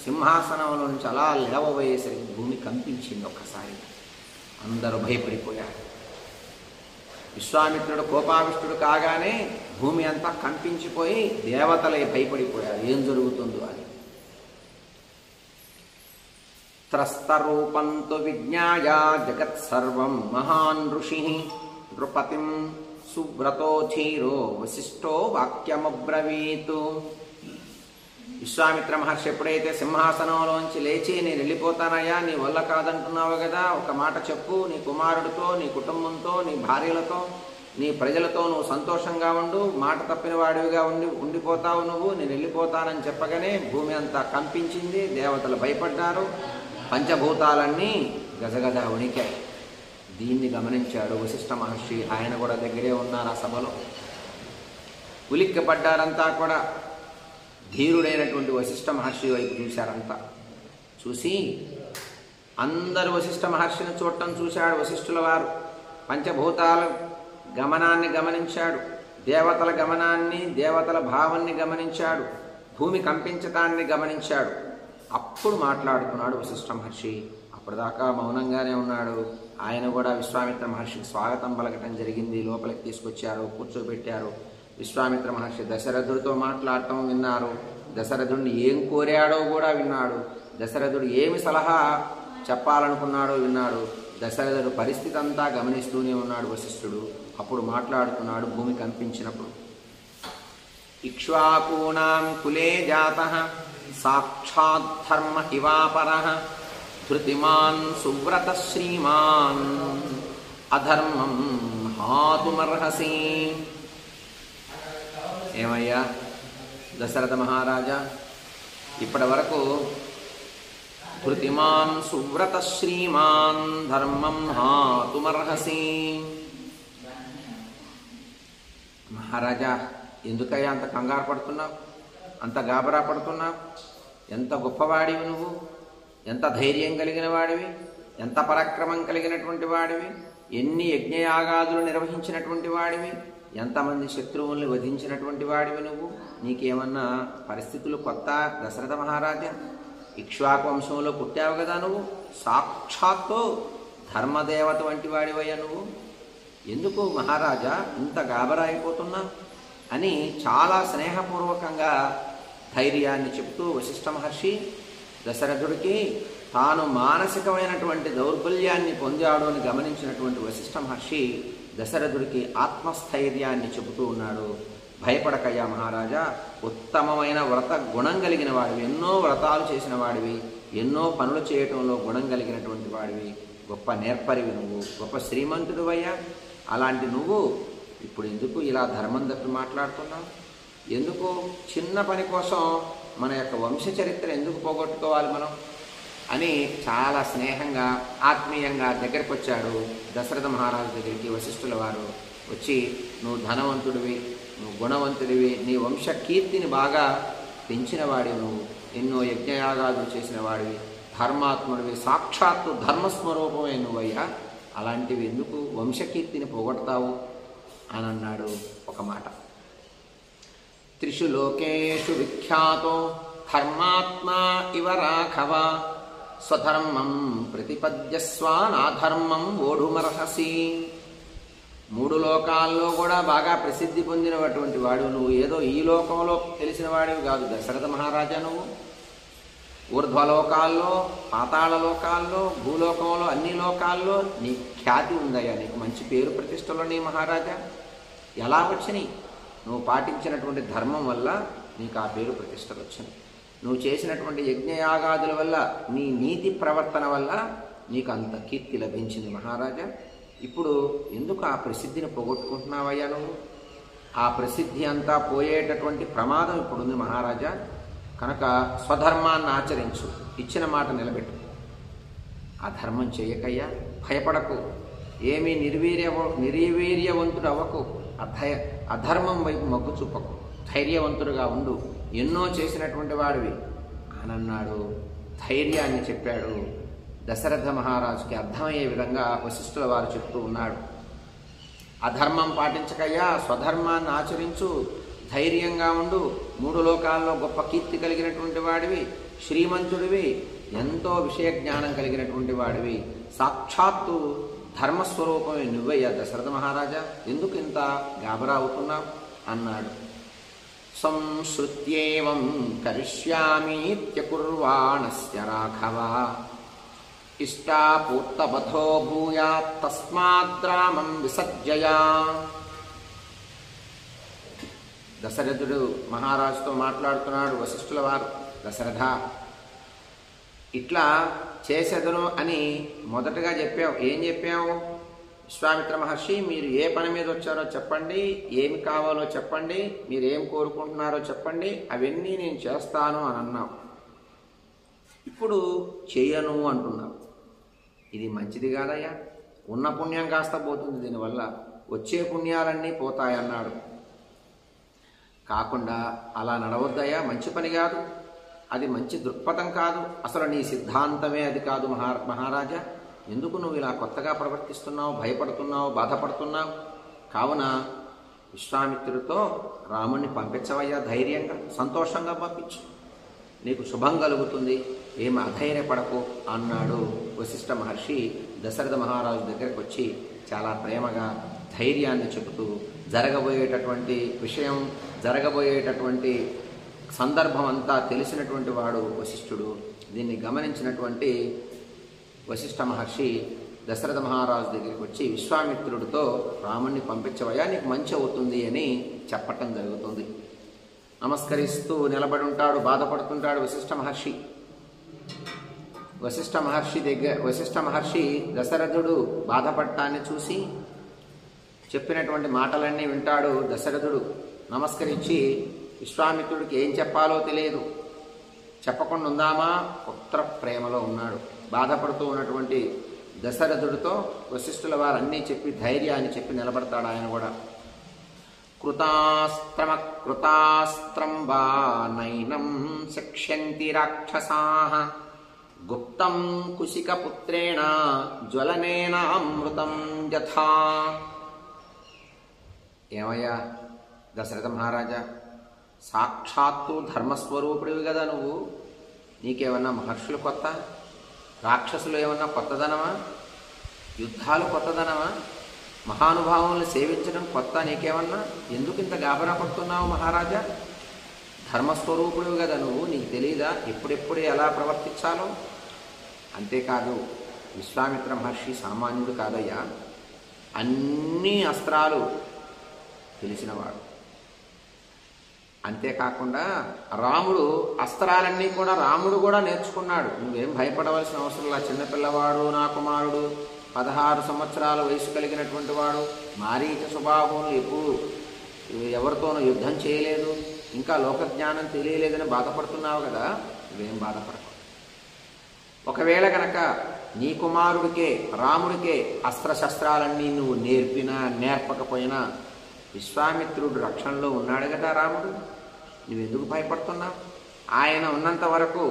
సింహాసనంలో నుంచి అలా లేవబోయేసరికి భూమి కంపించింది. ఒక్కసారి అందరూ భయపడిపోయారు. విశ్వామిత్రుడు కోపావిష్టుడు కాగానే భూమి అంతా కంపించిపోయి దేవతలే భయపడిపోయారు, ఏం జరుగుతుందో అని. త్రస్తరూపంతు విజ్ఞాయ జగత్సర్వం మహాన్ ఋషి నృపతిం సువ్రతో ధీరో వశిష్ఠో వాక్యమబ్రవీతు. విశ్వామిత్ర మహర్షి ఎప్పుడైతే సింహాసనంలోంచి లేచి, నేను వెళ్ళిపోతానయ్యా, నీ వల్ల కాదంటున్నావు కదా, ఒక మాట చెప్పు, నీ కుమారుడితో, నీ కుటుంబంతో, నీ భార్యలతో, నీ ప్రజలతో నువ్వు సంతోషంగా ఉండు, మాట తప్పిన వాడివిగా ఉండిపోతావు నువ్వు, నేను వెళ్ళిపోతానని చెప్పగానే భూమి అంతా కంపించింది, దేవతలు భయపడ్డారు, పంచభూతాలన్నీ గజగజ వణికాయి. దీన్ని గమనించాడు వశిష్ఠ మహర్షి. ఆయన కూడా దగ్గరే ఉన్నారు ఆ సభలో. ఉలిక్కిపడ్డారంతా కూడా. ధీరుడైనటువంటి వశిష్ఠ మహర్షి వైపు చూశారంతా. చూసి అందరూ వశిష్ఠ మహర్షిని చూడటం చూశాడు వశిష్ఠుల వారు. పంచభూతాల గమనాన్ని గమనించాడు, దేవతల గమనాన్ని, దేవతల భావాన్ని గమనించాడు, భూమి కంపించటాన్ని గమనించాడు. అప్పుడు మాట్లాడుతున్నాడు వశిష్ఠ మహర్షి. అప్పటిదాకా మౌనంగానే ఉన్నాడు. ఆయన కూడా విశ్వామిత్ర మహర్షికి స్వాగతం పలకటం జరిగింది. లోపలికి తీసుకొచ్చారు, కూర్చోబెట్టారు. విశ్వామిత్ర మహర్షి దశరథుడితో మాట్లాడటం విన్నారు. దశరథుడిని ఏం కోరాడో కూడా విన్నాడు. దశరథుడు ఏమి సలహా చెప్పాలనుకున్నాడో విన్నాడు. దశరథుడు పరిస్థితి అంతా గమనిస్తూనే ఉన్నాడు వశిష్ఠుడు. అప్పుడు మాట్లాడుతున్నాడు భూమి కంపించినప్పుడు. ఇక్ష్వాకూణాం కులే జాతః సాక్షాత్ ధర్మ ఇవాపరః ధృతిమాన్ సువ్రత శ్రీమాన్ అధర్మం హాతుమర్హసి. ఏమయ్యా దశరథ మహారాజా, ఇప్పటి వరకు ధృతిమాన్ సువ్రత శ్రీమాన్ ధర్మం హాతుమర్హసి. మహారాజా, ఎందుకయ్యా అంత కంగారు పడుతున్నావు, అంత గాబరా పడుతున్నావు? ఎంత గొప్పవాడివి నువ్వు, ఎంత ధైర్యం కలిగిన వాడివి, ఎంత పరాక్రమం కలిగినటువంటి వాడివి, ఎన్ని యజ్ఞయాగాదులు నిర్వహించినటువంటి వాడివి, ఎంతమంది శత్రువుల్ని వధించినటువంటి వాడివి నువ్వు. నీకేమన్నా పరిస్థితులు కొత్త దశరథ మహారాజా? ఇక్ష్వాకు వంశంలో పుట్టావు కదా నువ్వు, సాక్షాత్తు ధర్మదేవత వంటి వాడివయ్యా నువ్వు. ఎందుకు మహారాజా ఇంత గాబరా అయిపోతున్నా అని చాలా స్నేహపూర్వకంగా ధైర్యాన్ని చెప్తూ వశిష్ఠ మహర్షి దశరథుడికి తాను మానసికమైనటువంటి దౌర్బల్యాన్ని పొందాడు అని గమనించినటువంటి వశిష్ఠ మహర్షి దశరథుడికి ఆత్మస్థైర్యాన్ని చెబుతూ ఉన్నాడు. భయపడకయ్యా మహారాజా, ఉత్తమమైన వ్రత గుణం కలిగిన వాడివి, ఎన్నో వ్రతాలు చేసిన వాడివి, ఎన్నో పనులు చేయటంలో గుణం కలిగినటువంటి వాడివి, గొప్ప నేర్పరివి నువ్వు, గొప్ప శ్రీమంతుడు అయ్యా. అలాంటి నువ్వు ఇప్పుడు ఎందుకు ఇలా ధర్మం తప్పి మాట్లాడుతున్నావు? ఎందుకు చిన్న పని కోసం మన యొక్క వంశ చరిత్ర ఎందుకు పోగొట్టుకోవాలి మనం అని చాలా స్నేహంగా ఆత్మీయంగా దగ్గరికి వచ్చాడు దశరథ మహారాజు దగ్గరికి వశిష్ఠుల వారు. వచ్చి నువ్వు ధనవంతుడివి, నువ్వు గుణవంతుడివి, నీ వంశ కీర్తిని బాగా పెంచిన వాడివి, నువ్వు ఎన్నో యజ్ఞయాగాలు చేసిన వాడివి, ధర్మాత్ముడివి, సాక్షాత్తు ధర్మస్వరూపమే నువ్వయ్యా. అలాంటివి ఎందుకు వంశకీర్తిని పోగొడతావు అని అన్నాడు ఒక మాట. త్రిషు లోకేషు విఖ్యాతో ధర్మాత్మా ఇవ రాఘవ స్వధర్మం ప్రతిపద్యస్వ నాధర్మం ఓఢుమర్హసి. మూడు లోకాల్లో కూడా బాగా ప్రసిద్ధి పొందినటువంటి వాడు నువ్వు. ఏదో ఈ లోకంలో తెలిసిన వాడివి కాదు దశరథ మహారాజా. నువ్వు ఊర్ధ్వలోకాల్లో, పాతాళ లోకాల్లో, భూలోకంలో, అన్ని లోకాల్లో నీ ఖ్యాతి ఉందయ్యా, నీకు మంచి పేరు ప్రతిష్టలు నీ మహారాజా. ఎలా వచ్చినాయి? నువ్వు పాటించినటువంటి ధర్మం వల్ల నీకు ఆ పేరు ప్రతిష్టలు వచ్చినాయి. నువ్వు చేసినటువంటి యజ్ఞయాగాదుల వల్ల, నీ నీతి ప్రవర్తన వల్ల నీకు అంత కీర్తి లభించింది మహారాజా. ఇప్పుడు ఎందుకు ఆ ప్రసిద్ధిని పోగొట్టుకుంటున్నావయ్యా నువ్వు? ఆ ప్రసిద్ధి అంతా పోయేటటువంటి ప్రమాదం ఇప్పుడుంది మహారాజా. కనుక స్వధర్మాన్ని ఆచరించు, ఇచ్చిన మాట నిలబెట్టు, అధర్మం చేయకయ్యా, భయపడకు, ఏమీ నిర్వీర్యవంతుడు అవ్వకు, అధర్మం వైపు మొగ్గు చూపకు, ధైర్యవంతుడుగా ఉండు, ఎన్నో చేసినటువంటి వాడివి అని అన్నాడు. ధైర్యాన్ని చెప్పాడు. దశరథ మహారాజుకి అర్థమయ్యే విధంగా వశిష్ఠుల వారు చెప్తూ ఉన్నాడు. అధర్మం పాటించకయ్యా, స్వధర్మాన్ని ఆచరించు, ధైర్యంగా ఉండు, 3 లోకాల్లో గొప్ప కీర్తి కలిగినటువంటి వాడివి, శ్రీమంతుడివి, ఎంతో విషయ జ్ఞానం కలిగినటువంటి వాడివి, సాక్షాత్తు ధర్మస్వరూపమే నువ్వయ్యా దశరథ మహారాజా, ఎందుకు ఇంత గాబరా అవుతున్నావు అన్నాడు. సంశ్రుత్యేవం కరిష్యామీత్యకుర్వాణస్య రాఘవ ఇష్టాపూర్తబధో భూయాత్ తస్మాద్రామం విసర్జయా. దశరథుడు మహారాజుతో మాట్లాడుతున్నాడు. వశిష్ఠుల వారు, దశరథ ఇట్లా చేసేదను అని మొదటగా చెప్పావు. ఏం చెప్పావు? విశ్వామిత్ర మహర్షి, మీరు ఏ పని మీద వచ్చారో చెప్పండి, ఏమి కావాలో చెప్పండి, మీరు ఏం కోరుకుంటున్నారో చెప్పండి, అవన్నీ నేను చేస్తాను అని అన్నావు. ఇప్పుడు చేయను అంటున్నావు. ఇది మంచిది కాదయ్యా, ఉన్న పుణ్యం కాస్త పోతుంది, దీనివల్ల వచ్చే పుణ్యాలన్నీ పోతాయన్నాడు. కాకుండా అలా నడవద్దయ్యా, మంచి పని కాదు, అది మంచి దృక్పథం కాదు, అసలు నీ సిద్ధాంతమే అది కాదు మహారాజా. ఎందుకు నువ్వు ఇలా కొత్తగా ప్రవర్తిస్తున్నావు, భయపడుతున్నావు, బాధపడుతున్నావు? కావున విశ్వామిత్రుడితో రాముణ్ణి పంపించవయ్యా, ధైర్యంగా సంతోషంగా పంపించు, నీకు శుభం కలుగుతుంది, ఏం అధైర్యపడకు అన్నాడు. వశిష్ఠ మహర్షి దశరథ మహారాజు దగ్గరకు వచ్చి చాలా ప్రేమగా ధైర్యాన్ని చెబుతూ, జరగబోయేటటువంటి విషయం, జరగబోయేటటువంటి సందర్భం అంతా తెలిసినటువంటి వాడు వశిష్ఠుడు. దీన్ని గమనించినటువంటి వశిష్ఠ మహర్షి దశరథ మహారాజు దగ్గరికి వచ్చి విశ్వామిత్రుడితో రాముణ్ణి పంపించవయ్యా, నీకు మంచి అవుతుంది అని చెప్పటం జరుగుతుంది. నమస్కరిస్తూ నిలబడి ఉంటాడు, బాధపడుతుంటాడు వశిష్ఠ మహర్షి. వశిష్ఠ మహర్షి దశరథుడు బాధపడటాన్ని చూసి చెప్పినటువంటి మాటలన్నీ వింటాడు. దశరథుడు నమస్కరించి విశ్వామిత్రుడికి ఏం చెప్పాలో తెలియదు, చెప్పకుండా ఉందామా పుత్ర ప్రేమలో ఉన్నాడు. బాధపడుతూ ఉన్నటువంటి దశరథుడితో వశిష్ఠుల వారు అన్నీ చెప్పి ధైర్యాన్ని చెప్పి నిలబడతాడు. ఆయన కూడా కృతాస్త్రం వా నైనం శక్ష్యంతి రాక్షసాః గుప్తం కుశికపుత్రేణ జ్వలనేన అమృతం యథా. ఏమయ్యా దశరథ మహారాజా, సాక్షాత్తు ధర్మస్వరూపుడివి కదా నువ్వు, నీకేమన్నా మహర్షులు కొత్త, రాక్షసులు ఏమన్నా కొత్తదనమా, యుద్ధాలు కొత్తదనమా, మహానుభావులను సేవించడం కొత్త నీకేమన్నా? ఎందుకు ఇంత గాబరా పడుతున్నావు మహారాజా? ధర్మస్వరూపుడివి కదా నువ్వు, నీకు తెలీదా ఎప్పుడెప్పుడు ఎలా ప్రవర్తించాలో? అంతేకాదు విశ్వామిత్ర మహర్షి సామాన్యుడు కాదయ్యా, అన్ని అస్త్రాలు తెలిసినవాడు. అంతేకాకుండా రాముడు అస్త్రాలన్నీ కూడా రాముడు కూడా నేర్చుకున్నాడు. నువ్వేం భయపడవలసిన అవసరంలా, చిన్నపిల్లవాడు నా కుమారుడు, 16 సంవత్సరాల వయసు కలిగినటువంటి వాడు, మారీచ స్వభావం, ఎప్పుడు ఎవరితోనూ యుద్ధం చేయలేదు, ఇంకా లోకజ్ఞానం తెలియలేదని బాధపడుతున్నావు కదా, నువ్వేం బాధపడకు. ఒకవేళ కనుక నీ కుమారుడికే రాముడికే అస్త్రశస్త్రాలన్నీ నువ్వు నేర్పినా నేర్పకపోయినా విశ్వామిత్రుడు రక్షణలో ఉన్నాడు కదా రాముడు, నువ్వెందుకు భయపడుతున్నావు? ఆయన ఉన్నంత వరకు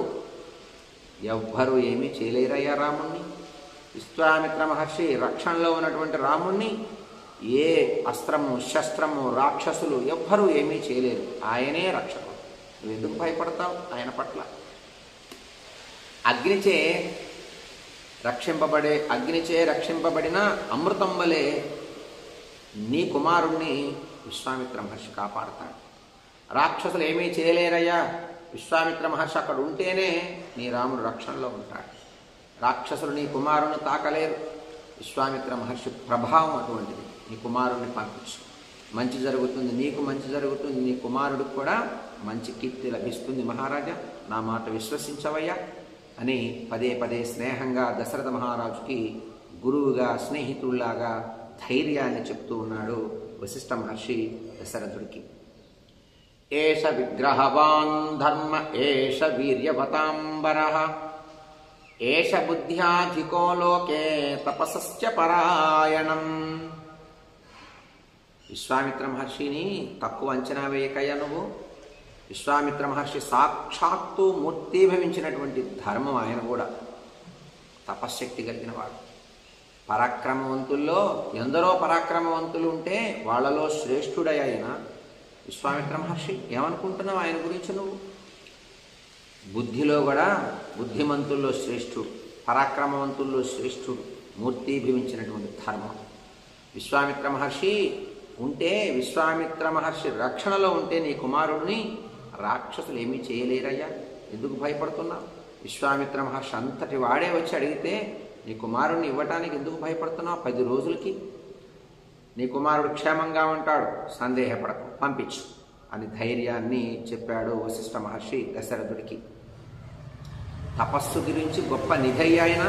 ఎవ్వరూ ఏమీ చేయలేరయ్యా రాముణ్ణి. విశ్వామిత్ర మహర్షి రక్షణలో ఉన్నటువంటి రాముణ్ణి ఏ అస్త్రము శస్త్రము రాక్షసులు ఎవ్వరూ ఏమీ చేయలేరు, ఆయనే రక్షకుడు. నువ్వెందుకు భయపడతావు ఆయన పట్ల? అగ్నిచే రక్షింపబడిన అమృతం వలె నీ కుమారుణ్ణి విశ్వామిత్ర మహర్షి కాపాడుతాడు. రాక్షసులు ఏమీ చేయలేరయ్యా, విశ్వామిత్ర మహర్షి అక్కడ ఉంటేనే నీ రాముడు రక్షణలో ఉంటాడు. రాక్షసులు నీ కుమారుణ్ణి తాకలేరు. విశ్వామిత్ర మహర్షి ప్రభావం అటువంటిది. నీ కుమారుణ్ణి పంపించు, మంచి జరుగుతుంది, నీకు మంచి జరుగుతుంది, నీ కుమారుడికి కూడా మంచి కీర్తి లభిస్తుంది మహారాజా, నా మాట విశ్వసించవయ్యా అని పదే పదే స్నేహంగా దశరథ మహారాజుకి గురువుగా స్నేహితుల్లాగా ధైర్యాన్ని చెప్తూ ఉన్నాడు వశిష్ఠ మహర్షి దశరథుడికి. ఏష విగ్రహవాన్ ధర్మ ఏష వీర్యవతాంబరః ఏష బుద్ధ్యాధికో లోకే తపసశ్చ పరాయణం. విశ్వామిత్ర మహర్షిని తక్కువ అంచనా వేయకయ్యా నువ్వు. విశ్వామిత్ర మహర్షి సాక్షాత్తు మూర్తీభవించినటువంటి ధర్మం. ఆయన కూడా తపశ్శక్తి కలిగిన వాడు. పరాక్రమవంతుల్లో ఎందరో పరాక్రమవంతులు ఉంటే వాళ్ళలో శ్రేష్ఠుడైన విశ్వామిత్ర మహర్షి. ఏమనుకుంటున్నావు ఆయన గురించి నువ్వు? బుద్ధిలో కూడా బుద్ధిమంతుల్లో శ్రేష్ఠుడు, పరాక్రమవంతుల్లో శ్రేష్ఠుడు, మూర్తీభవించినటువంటి ధర్మం. విశ్వామిత్ర మహర్షి ఉంటే, విశ్వామిత్ర మహర్షి రక్షణలో ఉంటే నీ కుమారుడిని రాక్షసులు ఏమీ చేయలేరయ్యా. ఎందుకు భయపడుతున్నావు? విశ్వామిత్ర మహర్షి అంతటి వాడే వచ్చి అడిగితే నీ కుమారుడిని ఇవ్వటానికి ఎందుకు భయపడుతున్నావు? 10 రోజులకి నీ కుమారుడు క్షేమంగా ఉంటాడు, సందేహపడకు, పంపించు అని ధైర్యాన్ని చెప్పాడు వశిష్ఠ మహర్షి దశరథుడికి. తపస్సు గురించి గొప్ప నిధి అయిన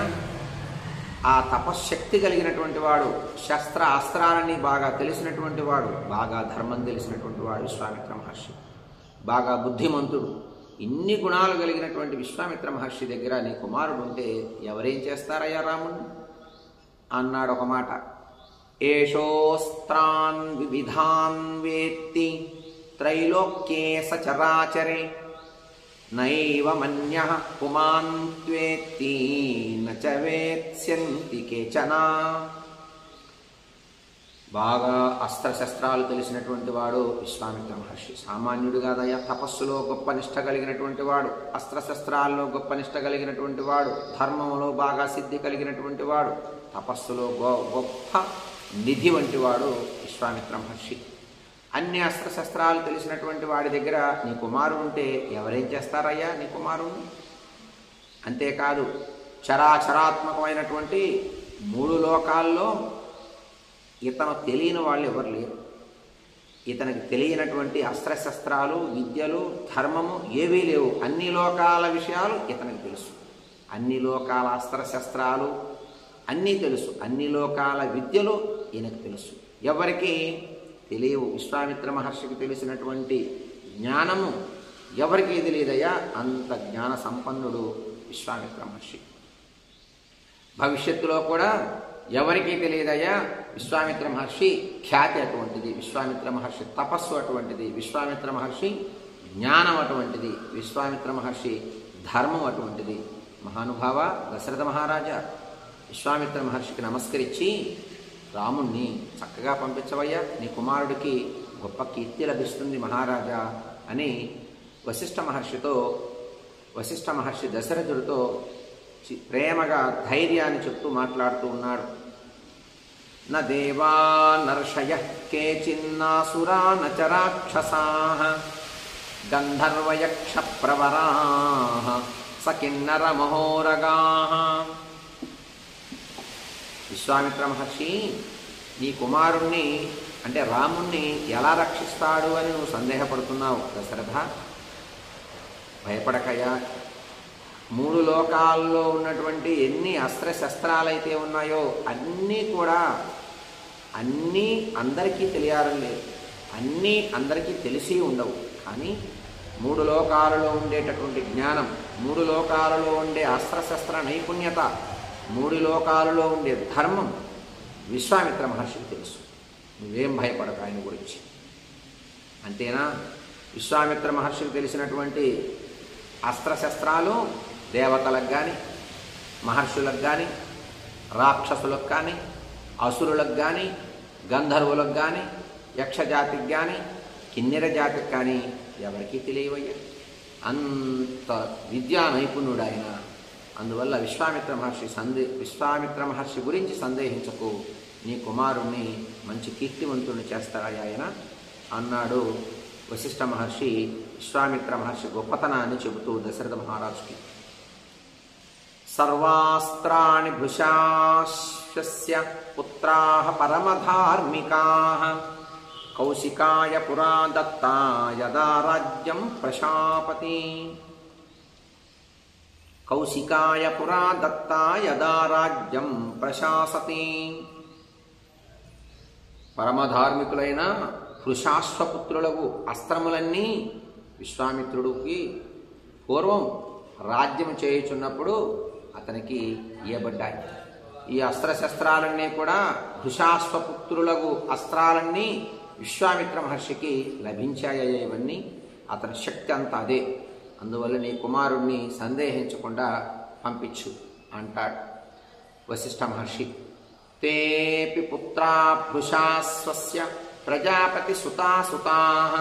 ఆ తపశ్శక్తి కలిగినటువంటి వాడు, శస్త్ర అస్త్రాలని బాగా తెలిసినటువంటి వాడు, బాగా ధర్మం తెలిసినటువంటి వాడు విశ్వామిత్ర మహర్షి. బాగా బుద్ధిమంతుడు. ఇన్ని గుణాలు కలిగినటువంటి విశ్వామిత్ర మహర్షి దగ్గర నీ కుమారుడు ఉంటే ఎవరేం చేస్తారయ్యా రాముడు అన్నాడు ఒక మాట. ఏషోస్త్రాన్ వివిధాన్ వేత్తి త్రైలోక్యే సచరాచరే నైవ మన్యః పుమాన్ త్వేత్తి నచ వేత్స్యంతి కేచన. బాగా అస్త్రశస్త్రాలు తెలిసినటువంటి వాడు విశ్వామిత్ర మహర్షి. సామాన్యుడు కాదయ్యా. తపస్సులో గొప్ప నిష్ట కలిగినటువంటి వాడు, అస్త్రశస్త్రాల్లో గొప్ప నిష్ట కలిగినటువంటి వాడు, ధర్మంలో బాగా సిద్ధి కలిగినటువంటి వాడు, తపస్సులో గొప్ప నిధి వంటి వాడు విశ్వామిత్ర మహర్షి. అన్ని అస్త్రశస్త్రాలు తెలిసినటువంటి వాడి దగ్గర నీ కుమారుడు ఉంటే ఎవరేం చేస్తారయ్యా నీ కుమారుడిని? అంతేకాదు, చరాచరాత్మకమైనటువంటి 3 లోకాల్లో ఇతను తెలియని వాళ్ళు ఎవరు లేరు. ఇతనికి తెలియనటువంటి అస్త్రశస్త్రాలు, విద్యలు, ధర్మము ఏవీ లేవు. అన్ని లోకాల విషయాలు ఇతనికి తెలుసు. అన్ని లోకాల అస్త్రశస్త్రాలు అన్నీ తెలుసు. అన్ని లోకాల విద్యలు ఈయనకు తెలుసు. ఎవరికి తెలియవు. విశ్వామిత్ర మహర్షికి తెలిసినటువంటి జ్ఞానము ఎవరికి తెలియదయ్యా. అంత జ్ఞాన సంపన్నుడు విశ్వామిత్ర మహర్షి. భవిష్యత్తులో కూడా ఎవరికీ తెలియదయ్యా. విశ్వామిత్ర మహర్షి ఖ్యాతి అటువంటిది, విశ్వామిత్ర మహర్షి తపస్సు అటువంటిది, విశ్వామిత్ర మహర్షి జ్ఞానం అటువంటిది, విశ్వామిత్ర మహర్షి ధర్మం అటువంటిది. మహానుభావ దశరథ మహారాజా, విశ్వామిత్ర మహర్షికి నమస్కరించి రాముణ్ణి చక్కగా పంపించవయ్యా, నీ కుమారుడికి గొప్ప కీర్తి లభిస్తుంది మహారాజా అని వశిష్ఠ మహర్షి దశరథుడితో ప్రేమగా ధైర్యాన్ని చెప్తూ మాట్లాడుతూ ఉన్నాడు. న దేవా నర్షయః కేచిన్నాసురా నచ రాక్షసాః గంధర్వయక్ష ప్రవరాః సకిన్నర మహోరగాః. విశ్వామిత్ర మహర్షి నీ కుమారుణ్ణి అంటే రాముణ్ణి ఎలా రక్షిస్తాడు అని నువ్వు సందేహపడుతున్నావు దశరథ. భయపడకయ్యా. 3 లోకాల్లో ఉన్నటువంటి ఎన్ని అస్త్రశస్త్రాలైతే ఉన్నాయో అన్నీ అందరికీ తెలియాలని లేదు, అన్నీ అందరికీ తెలిసి ఉండవు. కానీ 3 లోకాలలో ఉండేటటువంటి జ్ఞానం, 3 లోకాలలో ఉండే అస్త్రశస్త్ర నైపుణ్యత, 3 లోకాలలో ఉండే ధర్మం విశ్వామిత్ర మహర్షికి తెలుసు. నువ్వేం భయపడకు ఆయన గురించి. అంతేనా? విశ్వామిత్ర మహర్షికి తెలిసినటువంటి అస్త్రశస్త్రాలు దేవతలకు కానీ, మహర్షులకు కానీ, రాక్షసులకు కానీ, అసురులకు కానీ, గంధర్వులకు కానీ, యక్షజాతికి కానీ, కిన్నెర జాతికి కానీ ఎవరికీ తెలియవయ్యా. అంత విద్యా నైపుణ్యుడు ఆయన. అందువల్ల విశ్వామిత్ర మహర్షి గురించి సందేహించకు, నీ కుమారుణ్ణి మంచి కీర్తివంతుడిని చేస్తాడా ఆయన అన్నాడు వశిష్ఠ మహర్షి. విశ్వామిత్ర మహర్షి గొప్పతనాన్ని చెబుతూ దశరథ మహారాజుకి. సర్వాస్త్రాణి భృశాస్య పుత్రాః పరమధార్మికాః కౌశికాయ పురా దత్తా యదా రాజ్యం ప్రశాపతి. కౌశికాయ పురా దత్తా యదా రాజ్యం ప్రశాసతి. పరమధార్మికులైన వృషాశ్వపుత్రులకు అస్త్రములన్నీ విశ్వామిత్రుడికి పూర్వం రాజ్యం చేయుచున్నప్పుడు అతనికి ఇయ్యబడ్డాయి. ఈ అస్త్రశస్త్రాలన్నీ కూడా వృషాశ్వపుత్రులకు అస్త్రాలన్నీ విశ్వామిత్ర మహర్షికి లభించాయి. ఇవన్నీ అతని శక్తి అంతా అదే. అందువల్ల నీ కుమారుణ్ణి సందేహించకుండా పంపించు అంటాడు వశిష్ఠ మహర్షి. తేపి పుత్రా వృషాస్వస్య ప్రజాపతి సుతాసుతాః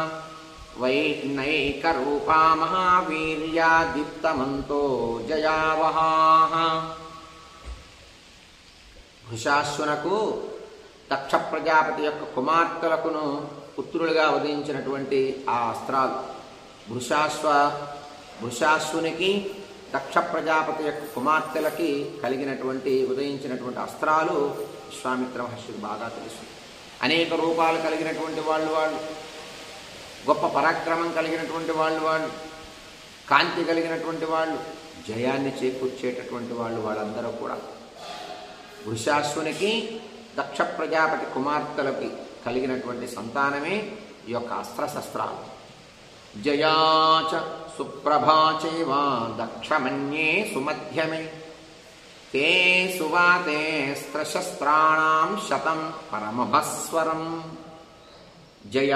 వైనైక రూపా మహావీర్యా దీప్తమంతో జయావహాః. వృషాశ్వనకు దక్ష ప్రజాపతి యొక్క కుమార్తెలకును పుత్రులుగా ఉదయించినటువంటి ఆ అస్త్రాలు, వృషాశ్వునికి దక్ష ప్రజాపతి యొక్క కుమార్తెలకి కలిగినటువంటి ఉదయించినటువంటి అస్త్రాలు విశ్వామిత్ర మహర్షికి బాగా తెలుసు. అనేక రూపాలు కలిగినటువంటి వాళ్ళు, గొప్ప పరాక్రమం కలిగినటువంటి వాళ్ళు, కాంతి కలిగినటువంటి వాళ్ళు, జయాన్ని చేకూర్చేటటువంటి వాళ్ళందరూ కూడా వృషాశ్వునికి దక్ష ప్రజాపతి కుమార్తెలకి కలిగినటువంటి సంతానమే ఈ యొక్క అస్త్రశస్త్రాలు. జయాచ సుప్రభాచైవా దక్షమన్యే సుమధ్యమే తే సువాతేస్త్రశస్త్రాణం శతం పరమభస్వరం. జయ,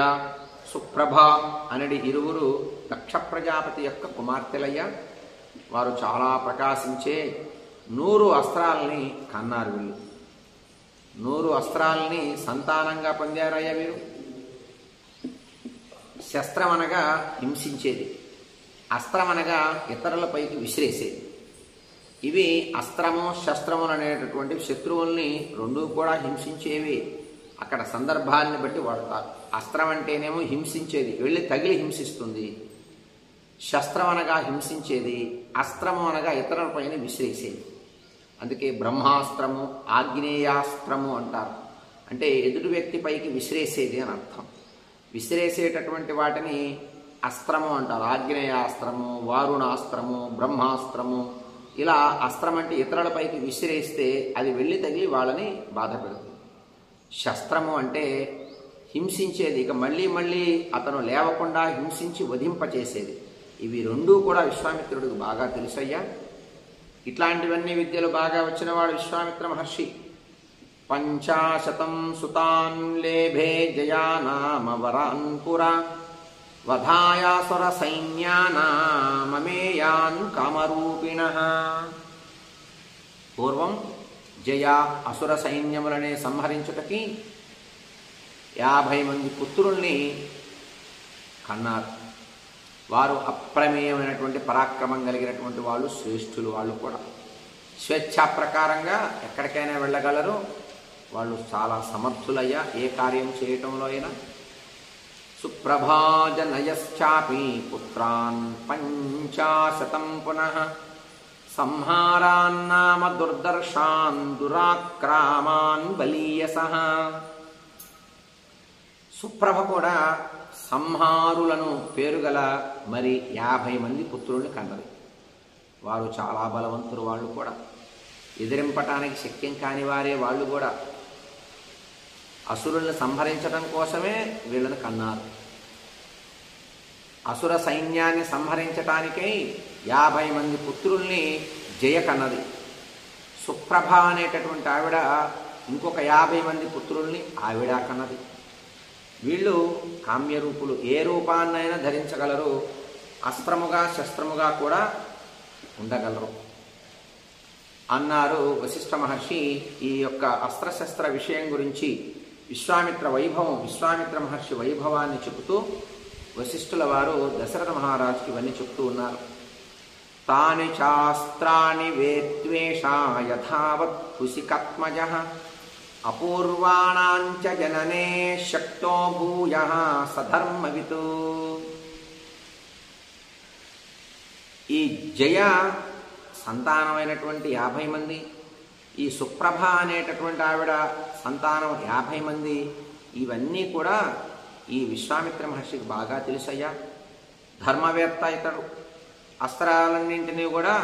సుప్రభ అనడి ఇరువురు దక్ష ప్రజాపతి యొక్క కుమార్తెలయ్య. వారు చాలా ప్రకాశించే 100 అస్త్రాలని కన్నారు. వీళ్ళు 100 అస్త్రాలని సంతానంగా పొందారయ్యా వీరు. శస్త్రం అనగా హింసించేది, అస్త్రం అనగా ఇతరులపైకి విసిరేసేది. ఇవి అస్త్రము శస్త్రములు అనేటటువంటి శత్రువుల్ని రెండూ కూడా హింసించేవి. అక్కడ సందర్భాన్ని బట్టి వాడతారు. అస్త్రం అంటేనేమో హింసించేది, వెళ్ళి తగిలి హింసిస్తుంది. శస్త్రం అనగా హింసించేది, అస్త్రము అనగా ఇతరులపైన విసిరేసేది. అందుకే బ్రహ్మాస్త్రము, ఆగ్నేయాస్త్రము అంటారు. అంటే ఎదుటి వ్యక్తిపైకి విసిరేసేది అని అర్థం. విసిరేసేటటువంటి వాటిని అస్త్రము అంటారు. ఆగ్నేయాస్త్రము, వారుణాస్త్రము, బ్రహ్మాస్త్రము, ఇలా అస్త్రం అంటే ఇతరులపైకి విసిరేస్తే అది వెళ్ళి తగిలి వాళ్ళని బాధ పెడుతుంది. శస్త్రము అంటే హింసించేది, ఇక మళ్ళీ మళ్ళీ అతను లేవకుండా హింసించి వధింపచేసేది. ఇవి రెండూ కూడా విశ్వామిత్రుడికి బాగా తెలుసయ్యా. ఇట్లాంటివన్నీ విద్యలు బాగా వచ్చినవాడు విశ్వామిత్ర మహర్షి. 50 సుతాన్ లేభే జయానామ వరాన్ పురా వధాయాసుర సైన్యానామేయాన్ కామరూపిణః. పూర్వం జయ అసుర సైన్యములనే సంహరించుటకి 50 మంది పుత్రుల్ని కన్నారు. వారు అప్రమేయమైనటువంటి పరాక్రమం కలిగినటువంటి వాళ్ళు, శ్రేష్ఠులు. వాళ్ళు కూడా స్వేచ్ఛా ప్రకారంగా ఎక్కడికైనా వెళ్ళగలరు. వాళ్ళు చాలా సమర్థులయ్యా ఏ కార్యం చేయటంలో అయినా. సుప్రభాజనయశ్చాపి పుత్రాన్ 50 పునః సంహారాన్నామ దుర్దర్శాన్ దురాక్రామాన్ బలీయసః. సుప్రభ కూడా సంహారులను పేరుగల మరి 50 మంది పుత్రుల్ని కన్నది. వారు చాలా బలవంతులు. వాళ్ళు కూడా ఎదిరింపటానికి శక్యం కాని వారే. వాళ్ళు కూడా అసురుల్ని సంహరించడం కోసమే వీళ్ళని కన్నారు. అసుర సైన్యాన్ని సంహరించటానికై 50 మంది పుత్రుల్ని జయ కన్నది. సుప్రభ అనేటటువంటి ఆవిడ ఇంకొక 50 మంది పుత్రుల్ని ఆవిడ కన్నది. వీళ్ళు కామ్యరూపులు, ఏ రూపాన్నైనా ధరించగలరు. అస్త్రముగా శస్త్రముగా కూడా ఉండగలరు అన్నారు వశిష్ఠ మహర్షి. ఈ యొక్క అస్త్రశస్త్ర విషయం గురించి విశ్వామిత్ర మహర్షి వైభవాన్ని చెబుతూ వశిష్ఠుల వారు దశరథ మహారాజుకి ఇవన్నీ చెప్తూ ఉన్నారు. తాని శాస్త్రాణి వేత్వేషా యథావత్ కుశికత్మజః అపూర్వాణాంచ జననే శక్తో భూయః సధర్మవితు. ఈ జయ సంతానమైనటువంటి 50 మంది, ఈ సుప్రభ అనేటటువంటి ఆవిడ సంతానం 50 మంది, ఇవన్నీ కూడా ఈ విశ్వామిత్ర మహర్షికి బాగా తెలుసయ్యా. ధర్మవేత్త ఇతడు. అస్త్రాలన్నింటినీ కూడా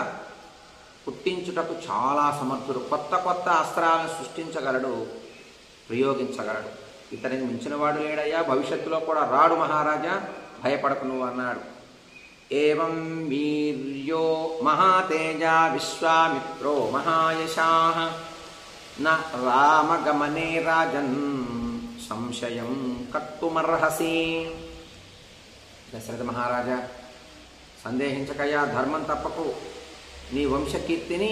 పుట్టించుటకు చాలా సమర్థుడు. కొత్త కొత్త అస్త్రాలను సృష్టించగలడు, ప్రయోగించగలడు. ఇతనికి మించిన వాడు లేడయ్యా, భవిష్యత్తులో కూడా రాడు మహారాజా, భయపడకు నువ్వు అన్నాడు. ఏవం వీర్యో మహాతేజ విశ్వామిత్రో మహాయశాః న రామగమనే రాజన్ సంశయం కర్తుమర్హసి. దశరథ మహారాజా, సందేహించకయ్యా, ధర్మం తప్పకు, నీ వంశకీర్తిని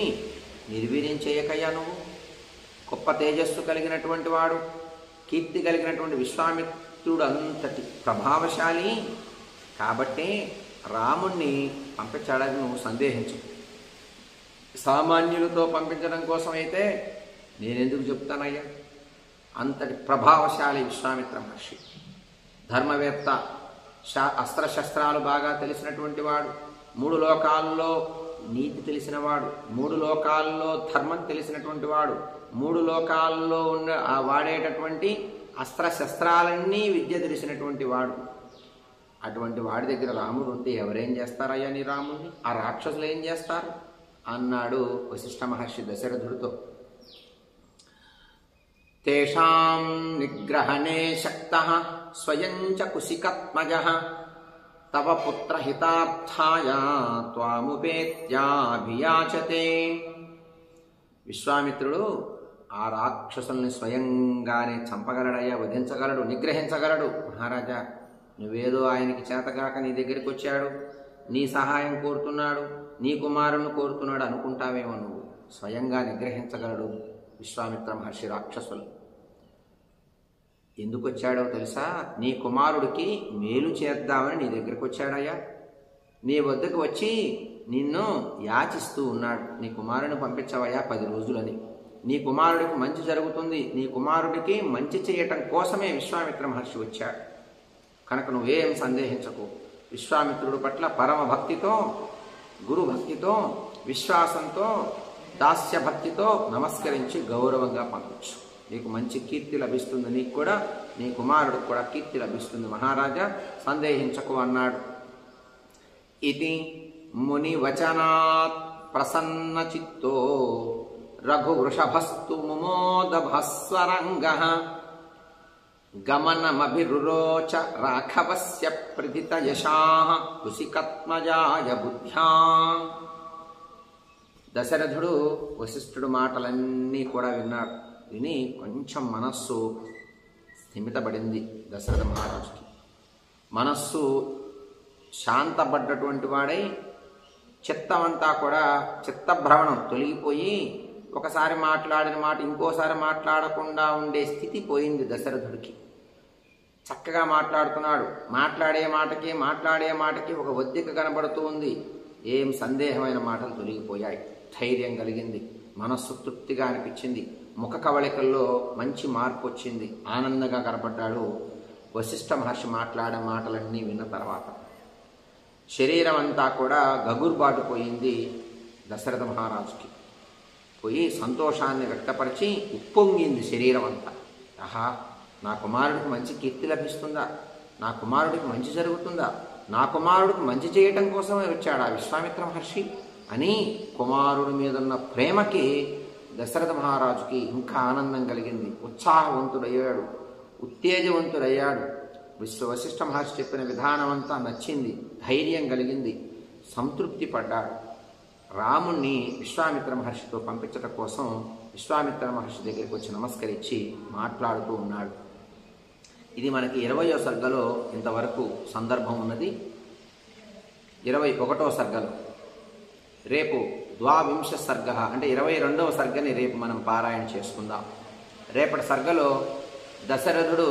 నిర్వీర్యం చేయకయ్యా. నువ్వు గొప్ప తేజస్సు కలిగినటువంటి వాడు, కీర్తి కలిగినటువంటి విశ్వామిత్రుడు అంతటి ప్రభావశాలి కాబట్టి రాముణ్ణి పంపించడానికి నువ్వు సందేహించు. సామాన్యులతో పంపించడం కోసం అయితే నేనెందుకు చెప్తానయ్యా? అంతటి ప్రభావశాలి విశ్వామిత్ర మహర్షి, ధర్మవేత్త, అస్త్రశస్త్రాలు బాగా తెలిసినటువంటి వాడు, 3 లోకాల్లో నీతి తెలిసినవాడు, 3 లోకాల్లో ధర్మం తెలిసినటువంటి వాడు, 3 లోకాల్లో వాడేటటువంటి అస్త్రశస్త్రాలన్నీ విద్య తెలిసినటువంటి వాడు. అటువంటి వాడి దగ్గర రాముడు ఉంటే ఎవరేం చేస్తారయ్యా నీ రాముడిని? ఆ రాక్షసులు ఏం చేస్తారు అన్నాడు వశిష్ఠ మహర్షి దశరథుడితో. తేషాం నిగ్రహణే శక్తః స్వయం చ కుశికత్మజః తవ పుత్రహితార్థాయ త్వాముపేత్యాభియాచతే. విశ్వామిత్రుడు ఆ రాక్షసుల్ని స్వయంగానే చంపగలడయ్యా, వధించగలడు, నిగ్రహించగలడు. మహారాజా, నువ్వేదో ఆయనకి చేతగాక నీ దగ్గరికి వచ్చాడు, నీ సహాయం కోరుతున్నాడు, నీ కుమారుని కోరుతున్నాడు అనుకుంటావేమో. నువ్వు స్వయంగా నిగ్రహించగలడు విశ్వామిత్ర మహర్షి రాక్షసులు. ఎందుకు వచ్చాడో తెలుసా? నీ కుమారుడికి మేలు చేద్దామని నీ దగ్గరికి వచ్చాడయ్యా. నీ వద్దకు వచ్చి నిన్ను యాచిస్తూ ఉన్నాడు, నీ కుమారుని పంపించవయ్యా 10 రోజులని. నీ కుమారుడికి మంచి జరుగుతుంది, నీ కుమారుడికి మంచి చేయటం కోసమే విశ్వామిత్ర మహర్షి వచ్చాడు. కనుక నువ్వేం సందేహించకు. విశ్వామిత్రుడు పట్ల పరమ భక్తితో, గురు భక్తితో, విశ్వాసంతో, దాస్య భక్తితో నమస్కరించి గౌరవంగా పంపించు. నీకు మంచి కీర్తి లభిస్తుంది, నీకు కూడా, నీ కుమారుడికి కూడా కీర్తి లభిస్తుంది మహారాజా, సందేహించకు అన్నాడు. ఇది ముని వచనాత్ ప్రసన్న చిత్తో రఘువృషభస్తు ముమోదభస్వరంగః గమనమభిరురోచ రాఘవస్య ప్రథిత యశాః కుశికత్మజాయ బుద్ధ్యా. దశరథుడు వశిష్ఠుడు మాటలన్నీ కూడా విన్నాడు. విని కొంచెం మనస్సు స్థిమితపడింది దశరథ మహారాజుకి. మనస్సు శాంతపడ్డటువంటి వాడై చిత్తమంతా కూడా చిత్తభ్రమణం తొలగిపోయి ఒకసారి మాట్లాడిన మాట ఇంకోసారి మాట్లాడకుండా ఉండే స్థితి పోయింది దశరథుడికి. చక్కగా మాట్లాడుతున్నాడు. మాట్లాడే మాటకి ఒక ఒద్దిక కనబడుతూ ఉంది. ఏం సందేహమైన మాటలు తొలగిపోయాయి. ధైర్యం కలిగింది, మనస్సు తృప్తిగా అనిపించింది, ముఖ కవళికల్లో మంచి మార్పు వచ్చింది, ఆనందంగా కనపడ్డాడు. వశిష్ఠ మహర్షి మాట్లాడే మాటలన్నీ విన్న తర్వాత శరీరం అంతా కూడా గగుర్బాటు పోయింది దశరథ మహారాజుకి. పోయి సంతోషాన్ని వ్యక్తపరిచి ఉప్పొంగింది శరీరం అంతా. ఆహా, నా కుమారుడికి మంచి కీర్తి లభిస్తుందా, నా కుమారుడికి మంచి జరుగుతుందా, నా కుమారుడికి మంచి చేయటం కోసమే వచ్చాడా విశ్వామిత్ర మహర్షి అని కుమారుడి మీదున్న ప్రేమకి దశరథ మహారాజుకి ఇంకా ఆనందం కలిగింది. ఉత్సాహవంతుడయ్యాడు, ఉత్తేజవంతుడయ్యాడు. వశిష్ఠ మహర్షి చెప్పిన విధానం అంతా నచ్చింది, ధైర్యం కలిగింది, సంతృప్తి పడ్డాడు. రాముణ్ణి విశ్వామిత్ర మహర్షితో పంపించడం కోసం విశ్వామిత్ర మహర్షి దగ్గరికి వచ్చి నమస్కరించి మాట్లాడుతూ ఉన్నాడు. ఇది మనకి 20వ సర్గలో ఇంతవరకు సందర్భం ఉన్నది. 21వ సర్గలో రేపు ద్వావింశ సర్గ అంటే 22వ సర్గని రేపు మనం పారాయణ చేసుకుందాం. రేపటి సర్గలో దశరథుడు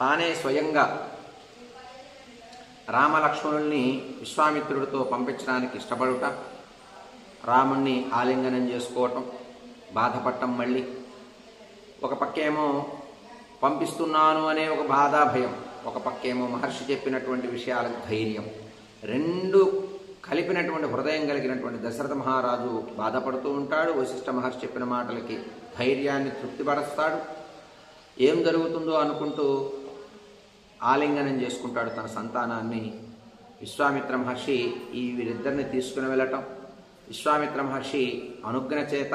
తానే స్వయంగా రామలక్ష్మణుల్ని విశ్వామిత్రుడితో పంపించడానికి ఇష్టపడుట, రాముణ్ణి ఆలింగనం చేసుకోవటం, బాధపడటం, మళ్ళీ ఒక పక్కేమో పంపిస్తున్నాను అనే ఒక బాధా భయం, ఒక పక్కేమో మహర్షి చెప్పినటువంటి విషయాలకు ధైర్యం, రెండు కలిపినటువంటి హృదయం కలిగినటువంటి దశరథ మహారాజు బాధపడుతూ ఉంటాడు. వశిష్ఠ మహర్షి చెప్పిన మాటలకి ధైర్యాన్ని తృప్తిపరుస్తాడు. ఏం జరుగుతుందో అనుకుంటూ ఆలింగనం చేసుకుంటాడు తన సంతానాన్ని. విశ్వామిత్ర మహర్షి వీరిద్దరిని తీసుకుని వెళ్ళటం, విశ్వామిత్ర మహర్షి అనుజ్ఞ చేత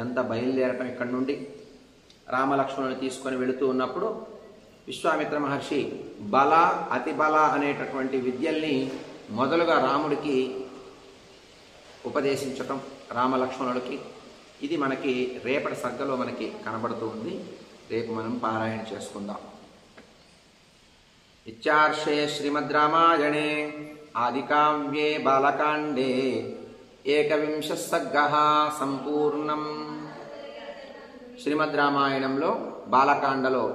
ఎంత బయలుదేరటం ఇక్కడి నుండి రామలక్ష్మణుని తీసుకొని వెళుతూ ఉన్నప్పుడు విశ్వామిత్ర మహర్షి బల అతి బల అనేటటువంటి విద్యల్ని మొదలుగా రాముడికి ఉపదేశించటం రామలక్ష్మణుడికి ఇది మనకి రేపటి సర్గలో మనకి కనబడుతూ ఉంది. రేపు మనం పారాయణ చేసుకుందాం. ఇత్యార్షే శ్రీమద్ రామాయణే ఆదికావ్యే బాలకాండే ఏకవింశः సర్గः సంపూర్ణం. శ్రీమద్ రామాయణంలో బాలకాండలో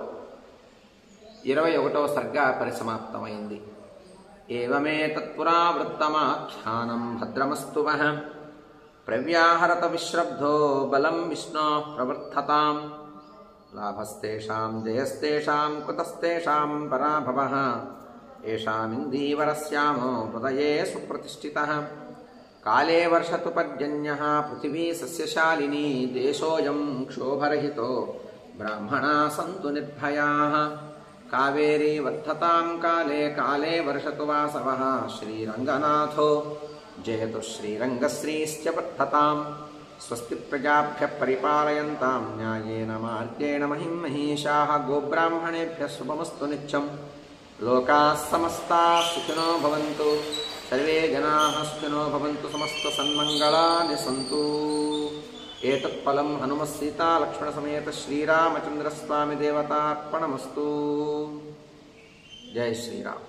21వ సర్గ పరిసమాప్తమైంది. ఏవమేతత్పురావృత్తమాఖ్యానం భద్రమస్తు వః ప్రవ్యాహరత విశ్రబ్ధో బలం విష్ణోః ప్రవర్ధతాం లాభస్తేషాం జయస్తేషాం కుతస్తేషాం పరాభవః ఏషామిందీవరస్యామో హృదయే సుప్రతిష్ఠితః కాలే వర్షతు పర్జన్యః పృథివీ సస్యశాలినీ దేశోऽयं క్షోభరహితో బ్రాహ్మణా సంతు నిర్భయాః కావేరీ వర్ధతాం కాలే కాలే వర్షతు వాసవః శ్రీరంగనాథో జయతు శ్రీరంగశ్రీశ్చ వర్ధతాం స్వస్తి ప్రజాభ్యః పరిపాలయంతాం న్యాయేన మార్గేణ మహిం మహీషాః గోబ్రాహ్మణేభ్యः శుభమస్తు నిత్యం లోకాః సమస్తాః సుఖినో భవంతు సర్వే జనాః సుఖినో భవంతు సమస్త సన్మంగళాని సంతు. ఏతత్ఫలం హనుమత్ సీతా లక్ష్మణ సమేత శ్రీరామచంద్రస్వామి దేవతార్పణమస్తు. జై శ్రీరామ్.